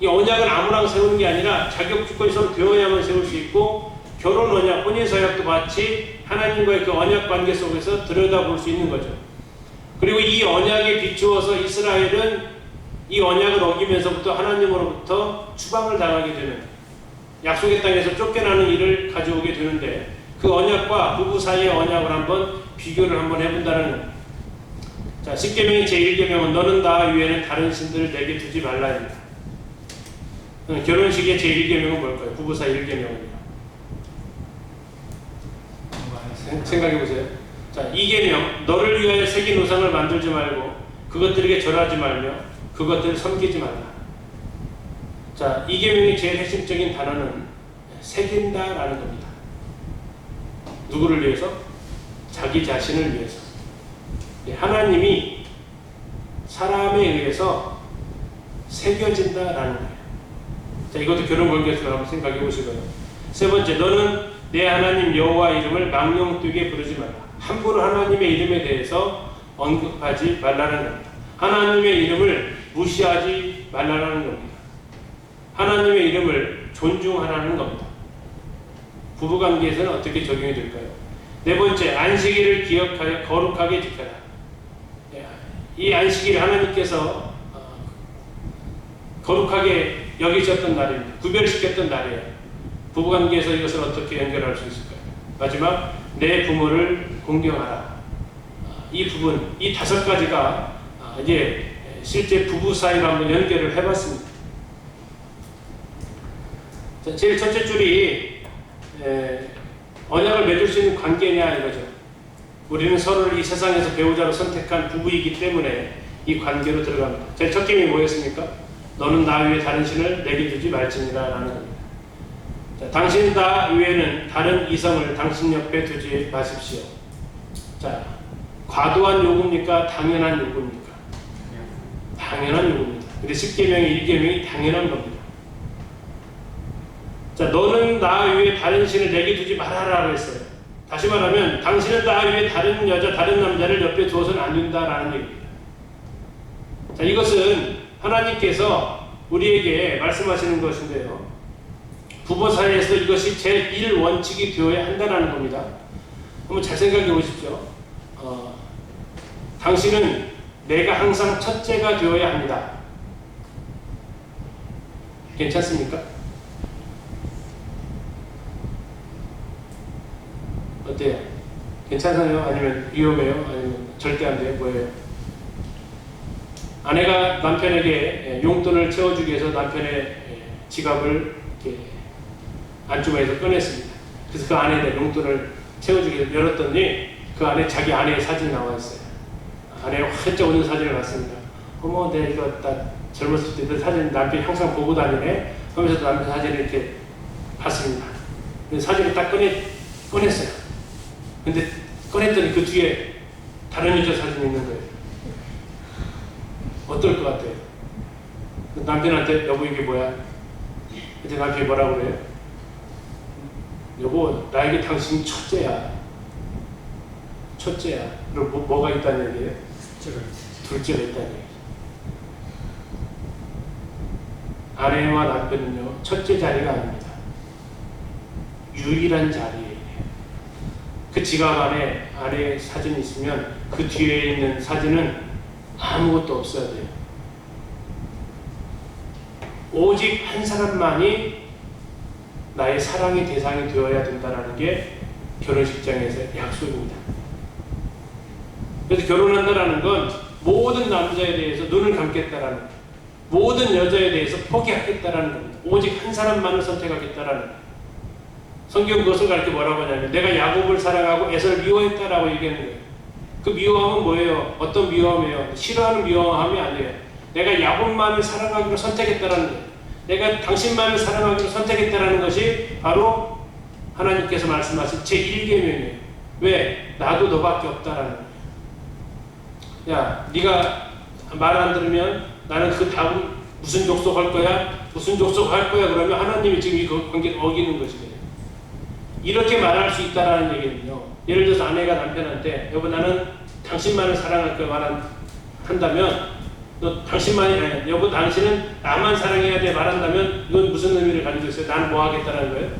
이 언약은 아무나 세우는 게 아니라 자격 조건이 서로 되어야만 세울 수 있고 결혼 언약, 혼인 서약도 마치 하나님과의 그 언약 관계 속에서 들여다볼 수 있는 거죠. 그리고 이 언약에 비추어서 이스라엘은 이 언약을 어기면서부터 하나님으로부터 추방을 당하게 되는 약속의 땅에서 쫓겨나는 일을 가져오게 되는데 그 언약과 부부 사이의 언약을 한번 비교를 한번 해본다는 겁니다. 자, 10계명의 제1계명은 너는 나 외에는 다른 신들을 내게 두지 말라입니다. 결혼식의 제1계명은 뭘까요? 부부 사이 1계명은요. 생각해보세요. 자, 2계명 너를 위하여 새긴 우상을 만들지 말고 그것들에게 절하지 말며 그것들을 섬기지 말라. 자, 2계명의 제일 핵심적인 단어는 새긴다라는 겁니다. 누구를 위해서? 자기 자신을 위해서. 하나님이 사람에 의해서 새겨진다라는 거예요. 자, 이것도 결혼 관계에서 한번 생각해 보시고요. 세 번째, 너는 내 하나님 여호와 이름을 망령되게 부르지 말라. 함부로 하나님의 이름에 대해서 언급하지 말라는 겁니다. 하나님의 이름을 무시하지 말라는 겁니다. 하나님의 이름을 존중하라는 겁니다. 부부관계에서는 어떻게 적용이 될까요? 네 번째, 안식일을 기억하여 거룩하게 지켜라. 이 안식일 하나님께서 거룩하게 여기셨던 날입니다. 구별시켰던 날이에요. 부부관계에서 이것을 어떻게 연결할 수 있을까요? 마지막, 내 부모를 공경하라. 이 부분, 이 5가지가 이제 실제 부부 사이로 한번 연결을 해봤습니다. 자, 제일 첫째 줄이 언약을 맺을 수 있는 관계냐 이거죠. 우리는 서로를 이 세상에서 배우자로 선택한 부부이기 때문에 이 관계로 들어갑니다. 제일 첫 계명이 뭐였습니까? 너는 나 외에 다른 신을 내게 두지 말지니라 라는 겁니다. 자, 당신 나 외에는 다른 이성을 당신 옆에 두지 마십시오. 자, 과도한 요구입니까? 당연한 요구입니까? 당연한 요구입니다. 근데 10계명이 1계명이 당연한 겁니다. 자, 너는 나 외에 다른 신을 내게 두지 말아라 했어요. 다시 말하면 당신은 나 외에 다른 여자, 다른 남자를 옆에 두어서는 안 된다라는 얘기입니다. 자, 이것은 하나님께서 우리에게 말씀하시는 것인데요. 부부 사이에서 이것이 제1원칙이 되어야 한다는 겁니다. 한번 잘 생각해 보십시오. 당신은 내가 항상 첫째가 되어야 합니다. 괜찮습니까? 어때요? 괜찮아요? 아니면 위험해요? 아니면 절대 안 돼요? 뭐예요? 아내가 남편에게 용돈을 채워주기 위해서 남편의 지갑을 이렇게 안주머니에서 꺼냈습니다. 그래서 그 안에 용돈을 채워주기 위해서 열었더니 그 안에 자기 아내의 사진이 나와 있어요. 아내가 활짝 웃는 사진을 봤습니다. 어머, 내가 이거 딱 젊었을 때 그 사진 남편이 항상 보고 다니네 하면서 남편 사진을 이렇게 봤습니다. 근데 사진을 딱 꺼냈어요. 근데 꺼냈더니 그 뒤에 다른 여자 사진이 있는 거예요. 어떨 것 같아요? 남편한테 여보 이게 뭐야? 그때 남편이 뭐라고 그래요? 여보 나에게 당신 첫째야. 첫째야. 그럼 뭐가 있다는 얘기예요? 둘째가 있다는 얘기예요. 아내와 남편은요 첫째 자리가 아닙니다. 유일한 자리예요. 그 지갑 안에 아내의 사진이 있으면 그 뒤에 있는 사진은 아무것도 없어야 돼요. 오직 한 사람만이 나의 사랑의 대상이 되어야 된다는 게 결혼식장에서 약속입니다. 그래서 결혼한다는 건 모든 남자에 대해서 눈을 감겠다라는 거예요. 모든 여자에 대해서 포기하겠다라는 겁니다. 오직 한 사람만을 선택하겠다라는 거예요. 성경 그것을 가르쳐 뭐라고 하냐면 내가 야곱을 사랑하고 에서를 미워했다라고 얘기하는 거예요. 그 미워함은 뭐예요? 어떤 미워함이에요? 싫어하는 미워함이 아니에요. 내가 야곱만을 사랑하기로 선택했다라는 거예요. 내가 당신만을 사랑하기로 선택했다라는 것이 바로 하나님께서 말씀하신 제1계명이에요. 왜? 나도 너밖에 없다라는 거예요. 야, 네가 말 안 들으면 나는 그 다음 무슨 족속할 거야? 무슨 족속할 거야? 그러면 하나님이 지금 이 관계를 어기는 것이거든요. 이렇게 말할 수 있다라는 얘기는요. 예를 들어서 아내가 남편한테 여보 나는 당신만을 사랑할 거야 한다면 너 당신만이 아니야. 여보 당신은 나만 사랑해야 돼 말한다면 이건 무슨 의미를 가지고 있어요? 나는 뭐 하겠다는 거예요?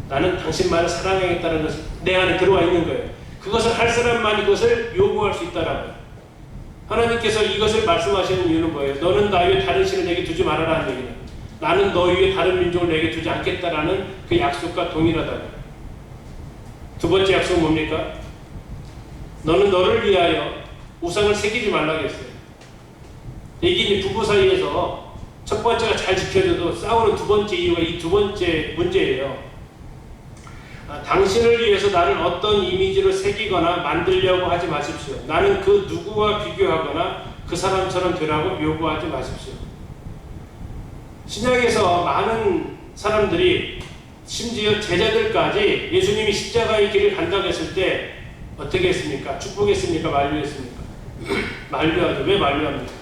나는 당신만을 사랑하겠다는 것이 내 안에 들어와 있는 거예요. 그것을 할 사람만 이것을 요구할 수 있다라고요. 하나님께서 이것을 말씀하시는 이유는 뭐예요? 너는 나 위에 다른 신을 내게 두지 말아라는 얘기는 나는 너 위에 다른 민족을 내게 두지 않겠다라는 그 약속과 동일하다고요. 두 번째 약속은 뭡니까? 너는 너를 위하여 우상을 새기지 말라고 했어요. 이게 부부 사이에서 첫 번째가 잘 지켜져도 싸우는 두 번째 이유가 이 두 번째 문제예요. 당신을 위해서 나를 어떤 이미지로 새기거나 만들려고 하지 마십시오. 나는 그 누구와 비교하거나 그 사람처럼 되라고 요구하지 마십시오. 신약에서 많은 사람들이 심지어 제자들까지 예수님이 십자가의 길을 간다고 했을 때 어떻게 했습니까? 축복했습니까? 만류했습니까? 만류하죠. 왜 만류합니까?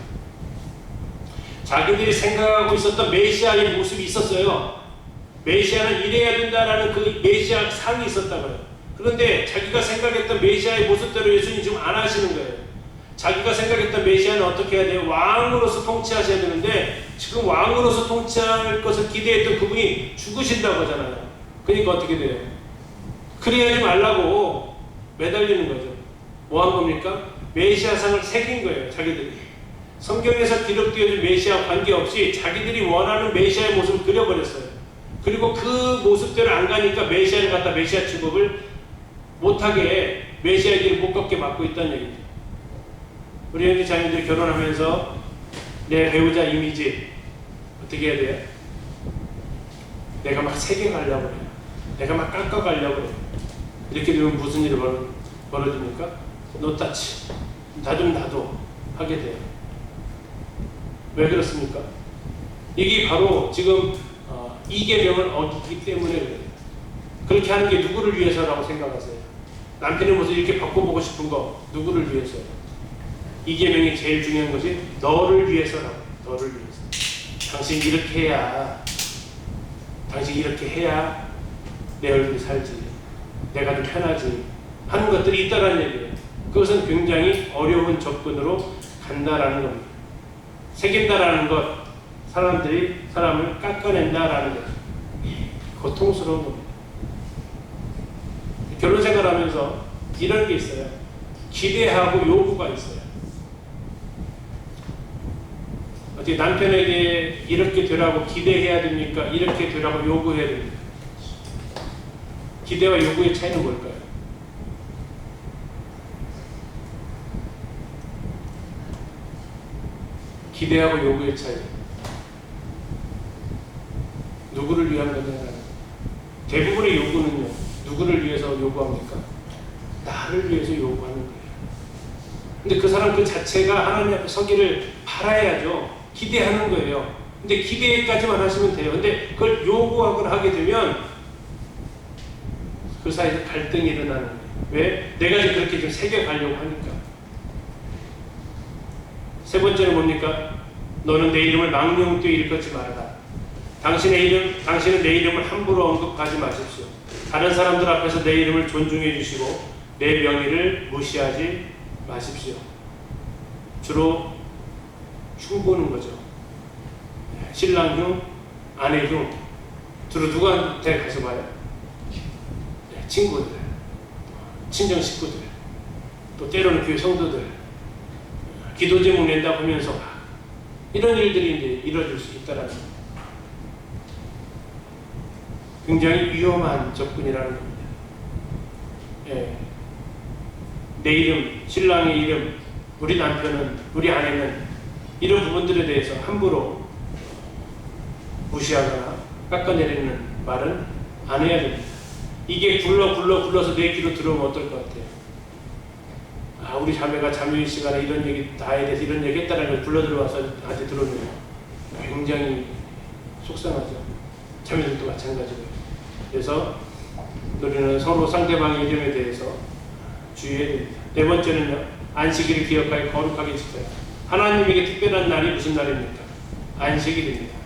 자기들이 생각하고 있었던 메시아의 모습이 있었어요. 메시아는 이래야 된다라는 그 메시아 상이 있었다고요. 그런데 자기가 생각했던 메시아의 모습대로 예수님 지금 안 하시는 거예요. 자기가 생각했던 메시아는 어떻게 해야 돼요? 왕으로서 통치하셔야 되는데 지금 왕으로서 통치할 것을 기대했던 그분이 죽으신다고 하잖아요. 그러니까 어떻게 돼요? 그래야지 말라고 매달리는 거죠. 뭐 한 겁니까? 메시아상을 새긴 거예요. 자기들이. 성경에서 기록되어 있는 메시아 관계없이 자기들이 원하는 메시아의 모습을 그려버렸어요. 그리고 그 모습대로 안 가니까 메시아를 갖다 메시아 취급을 못하게 메시아의 길을 못 걷게 막고 있다는 얘기죠. 우리 현지 자녀들이 결혼하면서 내 배우자 이미지 어떻게 해야 돼요? 내가 막 새겨가려고 그래요. 내가 막 깎아가려고 그래요. 이렇게 되면 무슨 일이 벌어집니까? 노타치. 나 좀 놔둬 하게 돼요. 왜 그렇습니까? 이게 바로 지금 이계명을 어기기 때문에 그래요. 그렇게 하는 게 누구를 위해서라고 생각하세요? 남편의 모습 이렇게 바꿔보고 싶은 거 누구를 위해서요? 이계명이 제일 중요한 것이 너를 위해서라고. 너를 위해서. 당신 이렇게 해야 내 얼굴이 살지, 내가 좀 편하지 하는 것들이 있다라는 얘기예요. 그것은 굉장히 어려운 접근으로 간다라는 겁니다. 새긴다라는 것, 사람들이 사람을 깎아낸다라는 것, 고통스러운 겁니다. 결혼 생활하면서 이런 게 있어요. 기대하고 요구가 있어요. 어떻게 남편에게 이렇게 되라고 기대해야 됩니까? 이렇게 되라고 요구해야 됩니까? 기대와 요구의 차이는 뭘까요? 기대하고 요구의 차이. 누구를 위한 거냐는 대부분의 요구는요, 누구를 위해서 요구합니까? 나를 위해서 요구하는 거예요. 근데 그 사람 그 자체가 하나님 앞에 서기를 바라야죠. 기대하는 거예요. 근데 기대까지만 하시면 돼요. 근데 그걸 요구하거나 하게 되면 그 사이에서 갈등이 일어나는 거예요. 왜? 내가 지금 그렇게 좀 새겨가려고 하니까. 세 번째는 뭡니까? 너는 내 이름을 망령되이 일컫지 말아라. 당신은 내 이름을 함부로 언급하지 마십시오. 다른 사람들 앞에서 내 이름을 존중해 주시고 내 명의를 무시하지 마십시오. 주로 흉 보는 거죠. 신랑 흉, 아내 흉. 주로 누구한테 가서 봐요? 친구들, 친정 식구들, 또 때로는 교회 성도들, 기도 제목 낸다 보면서 이런 일들이 이제 이루어질 수 있다라는 겁니다. 굉장히 위험한 접근이라는 겁니다. 예. 내 이름, 신랑의 이름, 우리 남편은, 우리 아내는 이런 부분들에 대해서 함부로 무시하거나 깎아내리는 말은 안 해야 됩니다. 이게 굴러서 내 귀로 들어오면 어떨 것 같아요? 아, 우리 자매가 자매의 시간에 이런 얘기, 나에 대해서 이런 얘기 했다는 걸 굴러 들어와서 나한테 들어오면 굉장히 속상하죠. 자매들도 마찬가지고요. 그래서 우리는 서로 상대방의 이름에 대해서 주의해야 됩니다. 네 번째는요, 안식일을 기억하여 거룩하게 지켜요. 하나님에게 특별한 날이 무슨 날입니까? 안식일입니다.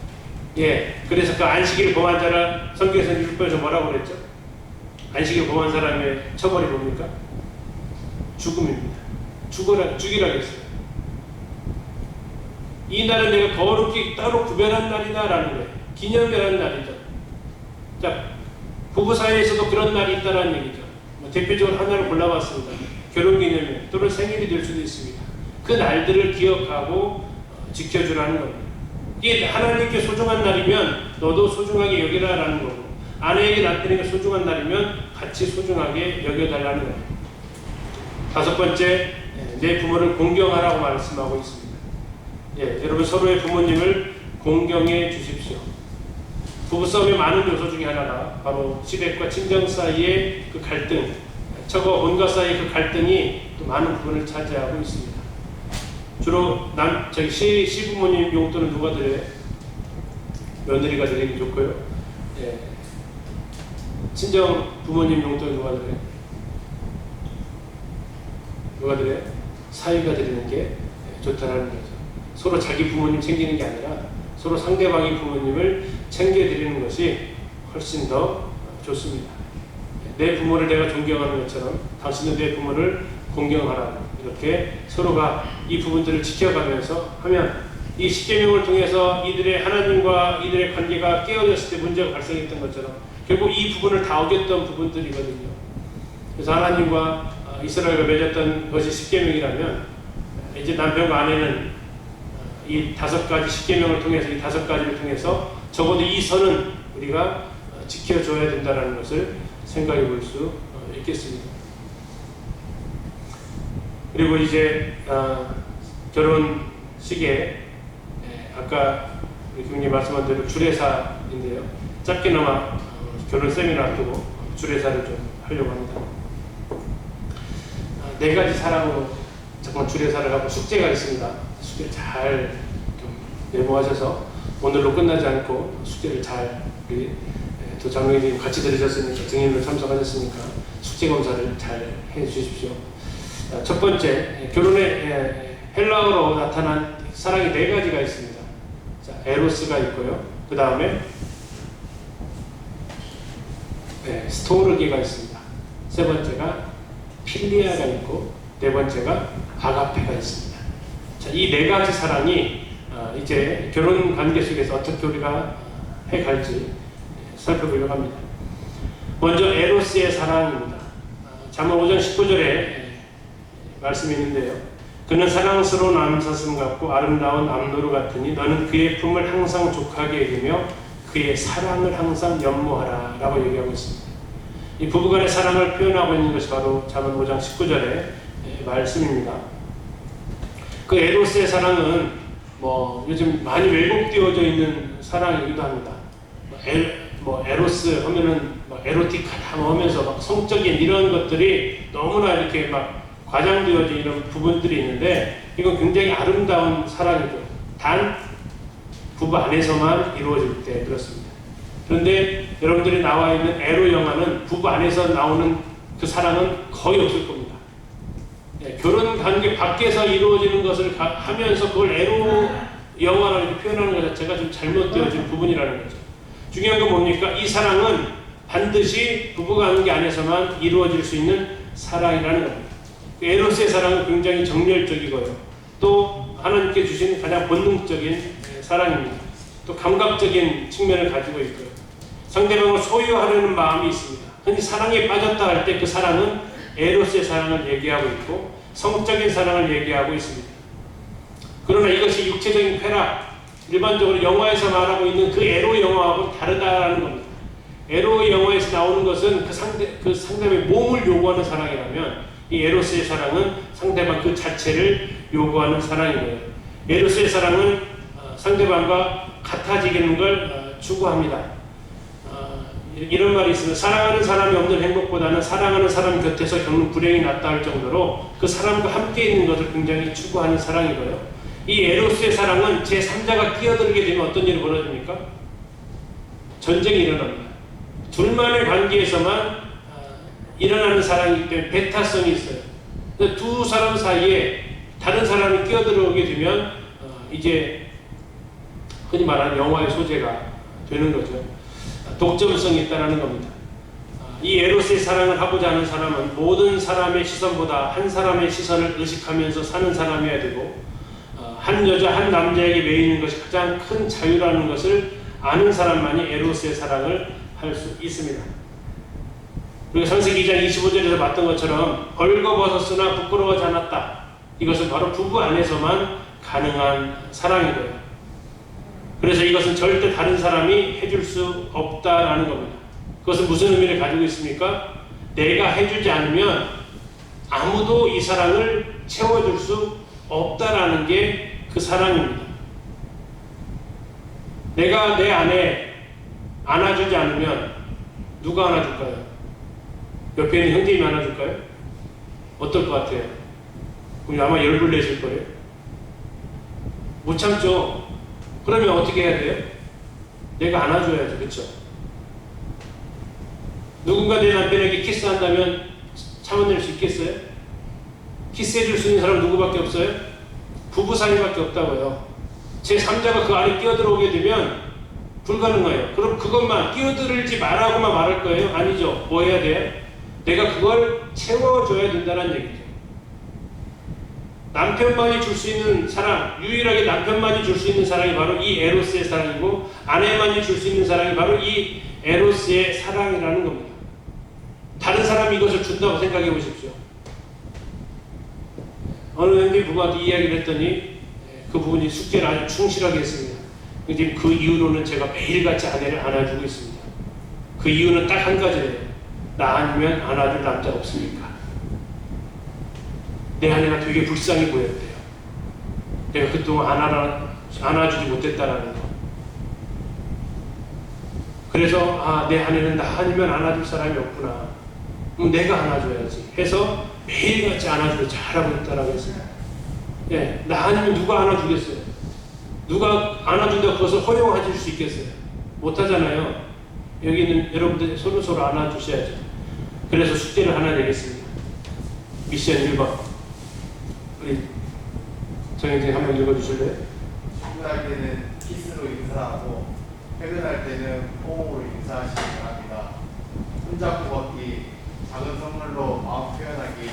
예, 그래서 그 안식일을 범한 자를 성경에서 율법에서 뭐라고 그랬죠? 안식일 범한 사람의 처벌이 뭡니까? 죽음입니다. 죽이라 했어요. 이 날은 내가 거룩히 따로 구별한 날이다라는 거예요. 기념이라는 날이죠. 자, 부부 사이에서도 그런 날이 있다라는 얘기죠. 대표적으로 하나를 골라봤습니다. 결혼기념일 또는 생일이 될 수도 있습니다. 그 날들을 기억하고 지켜주라는 겁니다. 이게 하나님께 소중한 날이면 너도 소중하게 여기라라는 거고, 아내에게 남편에게 소중한 날이면 같이 소중하게 여겨달라는 거예요. 다섯 번째, 내 부모를 공경하라고 말씀하고 있습니다. 예, 여러분 서로의 부모님을 공경해 주십시오. 부부싸움의 많은 요소 중에 하나가 바로 시댁과 친정 사이의 그 갈등, 처가 본가 사이의 그 갈등이 또 많은 부분을 차지하고 있습니다. 주로 시부모님 용돈은 누가 드려요? 며느리가 드리기 좋고요. 예. 친정 부모님 용돈은 누가 드려요? 누가 드려요? 사위가 드리는 게 좋다라는 거죠. 서로 자기 부모님 챙기는 게 아니라 서로 상대방의 부모님을 챙겨드리는 것이 훨씬 더 좋습니다. 내 부모를 내가 존경하는 것처럼 당신도 내 부모를 공경하라. 이렇게 서로가 이 부분들을 지켜가면서 하면 이 십계명을 통해서 이들의 하나님과 이들의 관계가 깨어졌을 때 문제가 발생했던 것처럼 결국 이 부분을 다 어겼던 부분들이거든요. 그래서 하나님과 이스라엘과 맺었던 것이 십계명이라면 이제 남편과 아내는 이 5가지 십계명을 통해서 이 5가지를 통해서 적어도 이 선은 우리가 지켜줘야 된다는 것을 생각해 볼 수 있겠습니다. 그리고 이제 결혼식에 아까 우리 교수님 말씀한 대로 주례사인데요. 짧게나마 결혼 세미나 앞두고 주례사를 좀 하려고 합니다. 4가지 사랑으로 잠깐 주례사를 하고 숙제가 있습니다. 숙제를 잘 좀 메모하셔서 오늘로 끝나지 않고 숙제를 잘 우리 두 장로님이 같이 들으셨으니까 증인으로 참석하셨으니까 숙제 검사를 잘 해주십시오. 첫 번째, 결혼에 헬라어로 나타난 사랑이 4가지가 있습니다. 자, 에로스가 있고요. 그 다음에 스토르게가 있습니다. 세 번째가 필리아가 있고 네 번째가 아가페가 있습니다. 자, 이 4가지 사랑이 이제 결혼 관계 속에서 어떻게 우리가 해갈지 살펴보려고 합니다. 먼저 에로스의 사랑입니다. 잠언 5장 19절에 말씀이 있는데요. 그는 사랑스러운 암사슴 같고 아름다운 암노루 같으니 너는 그의 품을 항상 족하게 여기며 그의 사랑을 항상 연모하라 라고 얘기하고 있습니다. 이 부부간의 사랑을 표현하고 있는 것이 바로 잠언 5장 19절의 말씀입니다. 그 에로스의 사랑은 요즘 많이 왜곡되어져 있는 사랑이기도 합니다. 에로스 하면은 막 에로틱하다 뭐 하면서 막 성적인 이런 것들이 너무나 이렇게 막 과장되어진 이런 부분들이 있는데 이건 굉장히 아름다운 사랑이죠. 단 부부 안에서만 이루어질 때 그렇습니다. 그런데 여러분들이 나와 있는 에로 영화는 부부 안에서 나오는 그 사랑은 거의 없을 겁니다. 네, 결혼 관계 밖에서 이루어지는 것을 하면서 그걸 에로 영화를 이렇게 표현하는 것 자체가 좀 잘못되어진 부분이라는 거죠. 중요한 건 뭡니까? 이 사랑은 반드시 부부관계 안에서만 이루어질 수 있는 사랑이라는 겁니다. 에로스의 사랑은 굉장히 정열적이고요. 또 하나님께 주신 가장 본능적인 사랑입니다. 또 감각적인 측면을 가지고 있고요. 상대방을 소유하려는 마음이 있습니다. 흔히 사랑에 빠졌다 할 때 그 사랑은 에로스의 사랑을 얘기하고 있고 성적인 사랑을 얘기하고 있습니다. 그러나 이것이 육체적인 쾌락, 일반적으로 영화에서 말하고 있는 그 에로 영화하고는 다르다라는 겁니다. 에로 영화에서 나오는 것은 그 상대방의 몸을 요구하는 사랑이라면 이 에로스의 사랑은 상대방 그 자체를 요구하는 사랑이고요. 에로스의 사랑은 상대방과 같아지는 걸 추구합니다. 이런 말이 있습니다. 사랑하는 사람이 없는 행복보다는 사랑하는 사람 곁에서 겪는 불행이 낫다 할 정도로 그 사람과 함께 있는 것을 굉장히 추구하는 사랑이고요. 이 에로스의 사랑은 제3자가 끼어들게 되면 어떤 일이 벌어집니까? 전쟁이 일어납니다. 둘만의 관계에서만 일어나는 사랑이기 때문에 배타성이 있어요. 두 사람 사이에 다른 사람이 끼어들어오게 되면 이제 흔히 말하는 영화의 소재가 되는 거죠. 독점성이 있다는 겁니다. 이 에로스의 사랑을 하고자 하는 사람은 모든 사람의 시선보다 한 사람의 시선을 의식하면서 사는 사람이어야 되고 한 여자 한 남자에게 매이는 것이 가장 큰 자유라는 것을 아는 사람만이 에로스의 사랑을 할 수 있습니다. 그리고 창세기 2장 25절에서 봤던 것처럼 벌거벗었으나 부끄러워하지 않았다. 이것은 바로 부부 안에서만 가능한 사랑이고요. 그래서 이것은 절대 다른 사람이 해줄 수 없다라는 겁니다. 그것은 무슨 의미를 가지고 있습니까? 내가 해주지 않으면 아무도 이 사랑을 채워줄 수 없다라는 게 그 사랑입니다. 내가 내 아내 안아주지 않으면 누가 안아줄까요? 옆에 있는 형제님이 안아줄까요? 어떨 것 같아요? 그럼 아마 열불 내실 거예요. 못 참죠. 그러면 어떻게 해야 돼요? 내가 안아줘야죠. 그렇죠? 누군가 내 남편에게 키스한다면 참아낼 수 있겠어요? 키스해줄 수 있는 사람 누구밖에 없어요? 부부 사이밖에 없다고요. 제3자가 그 안에 끼어들어오게 되면 불가능해요. 그럼 그것만 끼어들지 말라고만 말할 거예요? 아니죠. 뭐 해야 돼요? 내가 그걸 채워줘야 된다는 얘기죠. 남편만이 줄 수 있는 사랑, 유일하게 남편만이 줄 수 있는 사랑이 바로 이 에로스의 사랑이고 아내만이 줄 수 있는 사랑이 바로 이 에로스의 사랑이라는 겁니다. 다른 사람이 이것을 준다고 생각해 보십시오. 어느 형님 부부한테 이야기를 했더니 그 부분이 숙제를 아주 충실하게 했습니다. 근데 그 이후로는 제가 매일같이 아내를 안아주고 있습니다. 그 이유는 딱 한 가지예요. 나 아니면 안아줄 남자가 없으니까. 내 아내가 되게 불쌍해 보였대요. 내가 그동안 안아주지 못했다라는 거. 그래서 내 아내는 나 아니면 안아줄 사람이 없구나. 그럼 내가 안아줘야지 해서 매일같이 안아주고 잘하고 있다라고 했습니다. 예, 나 아니면 누가 안아주겠어요? 누가 안아준다고 그것을 허용해 줄 수 있겠어요? 못하잖아요. 여기 있는 여러분들 서로 안아주셔야죠. 그래서 숙제를 하나 내겠습니다. 미션 1번. 우리 정영진 한번 읽어주실래요? 출근할 때는 키스로 인사하고 퇴근할 때는 호흡으로 인사하시기 바랍니다. 손잡고 걷기, 작은 선물로 마음 표현하기,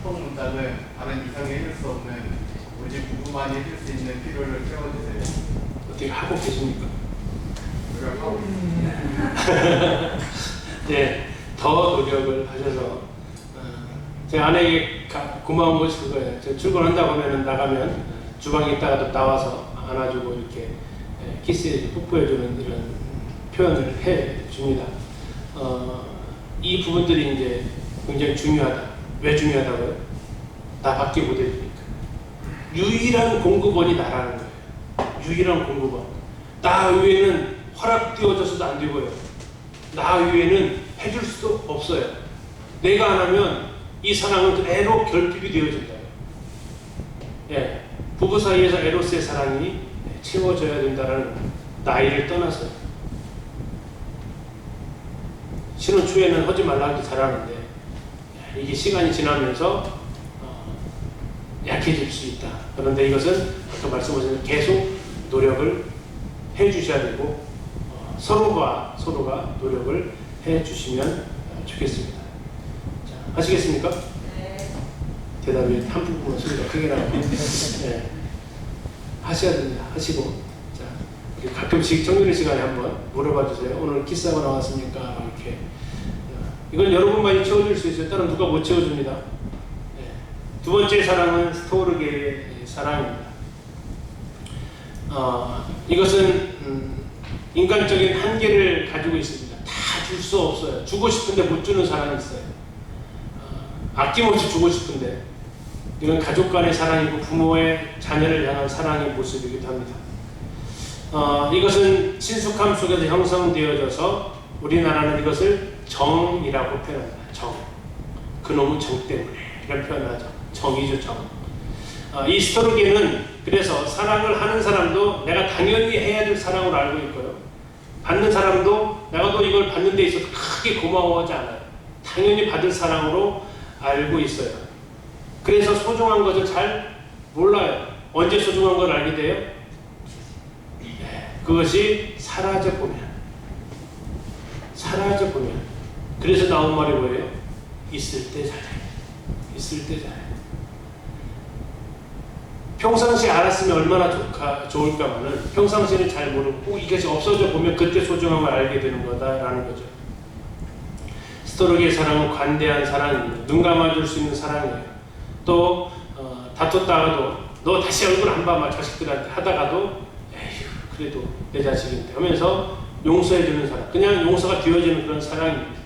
소통 문자는 다른 이성이 해줄 수 없는 오직 부부만이 해줄 수 있는 필요를 채워주세요. 어떻게 하고 계십니까? 노력하고 있습니다. 네, 더 노력을 하셔서 제 아내에게 고마운 것이 그거예요. 제가 출근한다고 하면 나가면 주방에 있다가도 나와서 안아주고 이렇게 키스해 뽀뽀해주는 이런 표현을 해줍니다. 이 부분들이 이제 굉장히 중요하다. 왜 중요하다고요? 나밖에 못 해주니까. 유일한 공급원이 나라는 거예요. 유일한 공급원. 나 외에는 허락 띄워져서도 안 되고요. 나 위에는 해줄 수도 없어요. 내가 안 하면 이 사랑은 그대로 결핍이 되어진다. 예, 부부 사이에서 에로스의 사랑이 채워져야 된다는 나이를 떠나서요. 신혼 초에는 하지 말라 하기 잘하는데 이게 시간이 지나면서 약해질 수 있다. 그런데 이것은 아까 말씀하신 계속 노력을 해주셔야 되고 서로가 노력을 해주시면 좋겠습니다. 자, 하시겠습니까? 네. 대답이 한 부분만 소리가 크게 나오고 네. 하셔야 됩니다. 하시고 자, 우리 가끔씩 정리의 시간에 한번 물어봐 주세요. 오늘 키스하고 나왔습니까? 이렇게 이건 여러분만이 채워줄 수 있어요. 다른 누가 못 채워줍니다. 네. 두 번째 사랑은 스토르게의 사랑입니다. 이것은 인간적인 한계를 가지고 있습니다. 다 줄 수 없어요. 주고 싶은데 못 주는 사랑이 있어요. 아낌없이 주고 싶은데 이건 가족 간의 사랑이고 부모의 자녀를 향한 사랑의 모습이기도 합니다. 이것은 친숙함 속에서 형성되어져서 우리나라는 이것을 정이라고 표현합니다. 정. 그놈의 정 때문에 이런 표현을 하죠. 정이죠, 정. 이 스토르게는 그래서 사랑을 하는 사람도 내가 당연히 해야 될 사랑으로 알고 있고요. 받는 사람도 내가 또 이걸 받는 데 있어서 크게 고마워하지 않아요. 당연히 받을 사랑으로 알고 있어요. 그래서 소중한 것을 잘 몰라요. 언제 소중한 걸 알게 돼요? 네, 그것이 사라져보면. 그래서 나온 말이 뭐예요? 있을 때 잘해. 있을 때 잘해. 평상시에 알았으면 얼마나 좋을까만은 평상시에는 잘 모르고 이것이 없어져 보면 그때 소중함을 알게 되는 거다라는 거죠. 스토르게의 사랑은 관대한 사랑입니다. 눈 감아줄 수 있는 사랑이에요. 또 다퉜다가도 너 다시 얼굴 안 봐, 자식들한테 하다가도 에휴 그래도 내 자식인데 하면서 용서해주는 사랑, 그냥 용서가 되어지는 그런 사랑입니다.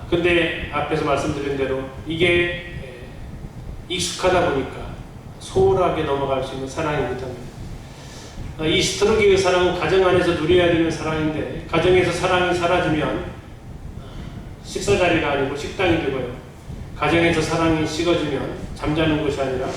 근데 앞에서 말씀드린 대로 이게 익숙하다 보니까 소홀하게 넘어갈 수 있는 사랑이기도 합니다. 이 스토르게의 사랑은 가정 안에서 누려야 되는 사랑인데 가정에서 사랑이 사라지면 식사 자리가 아니고 식당이 되고요. 가정에서 사랑이 식어지면 잠자는 곳이 아니라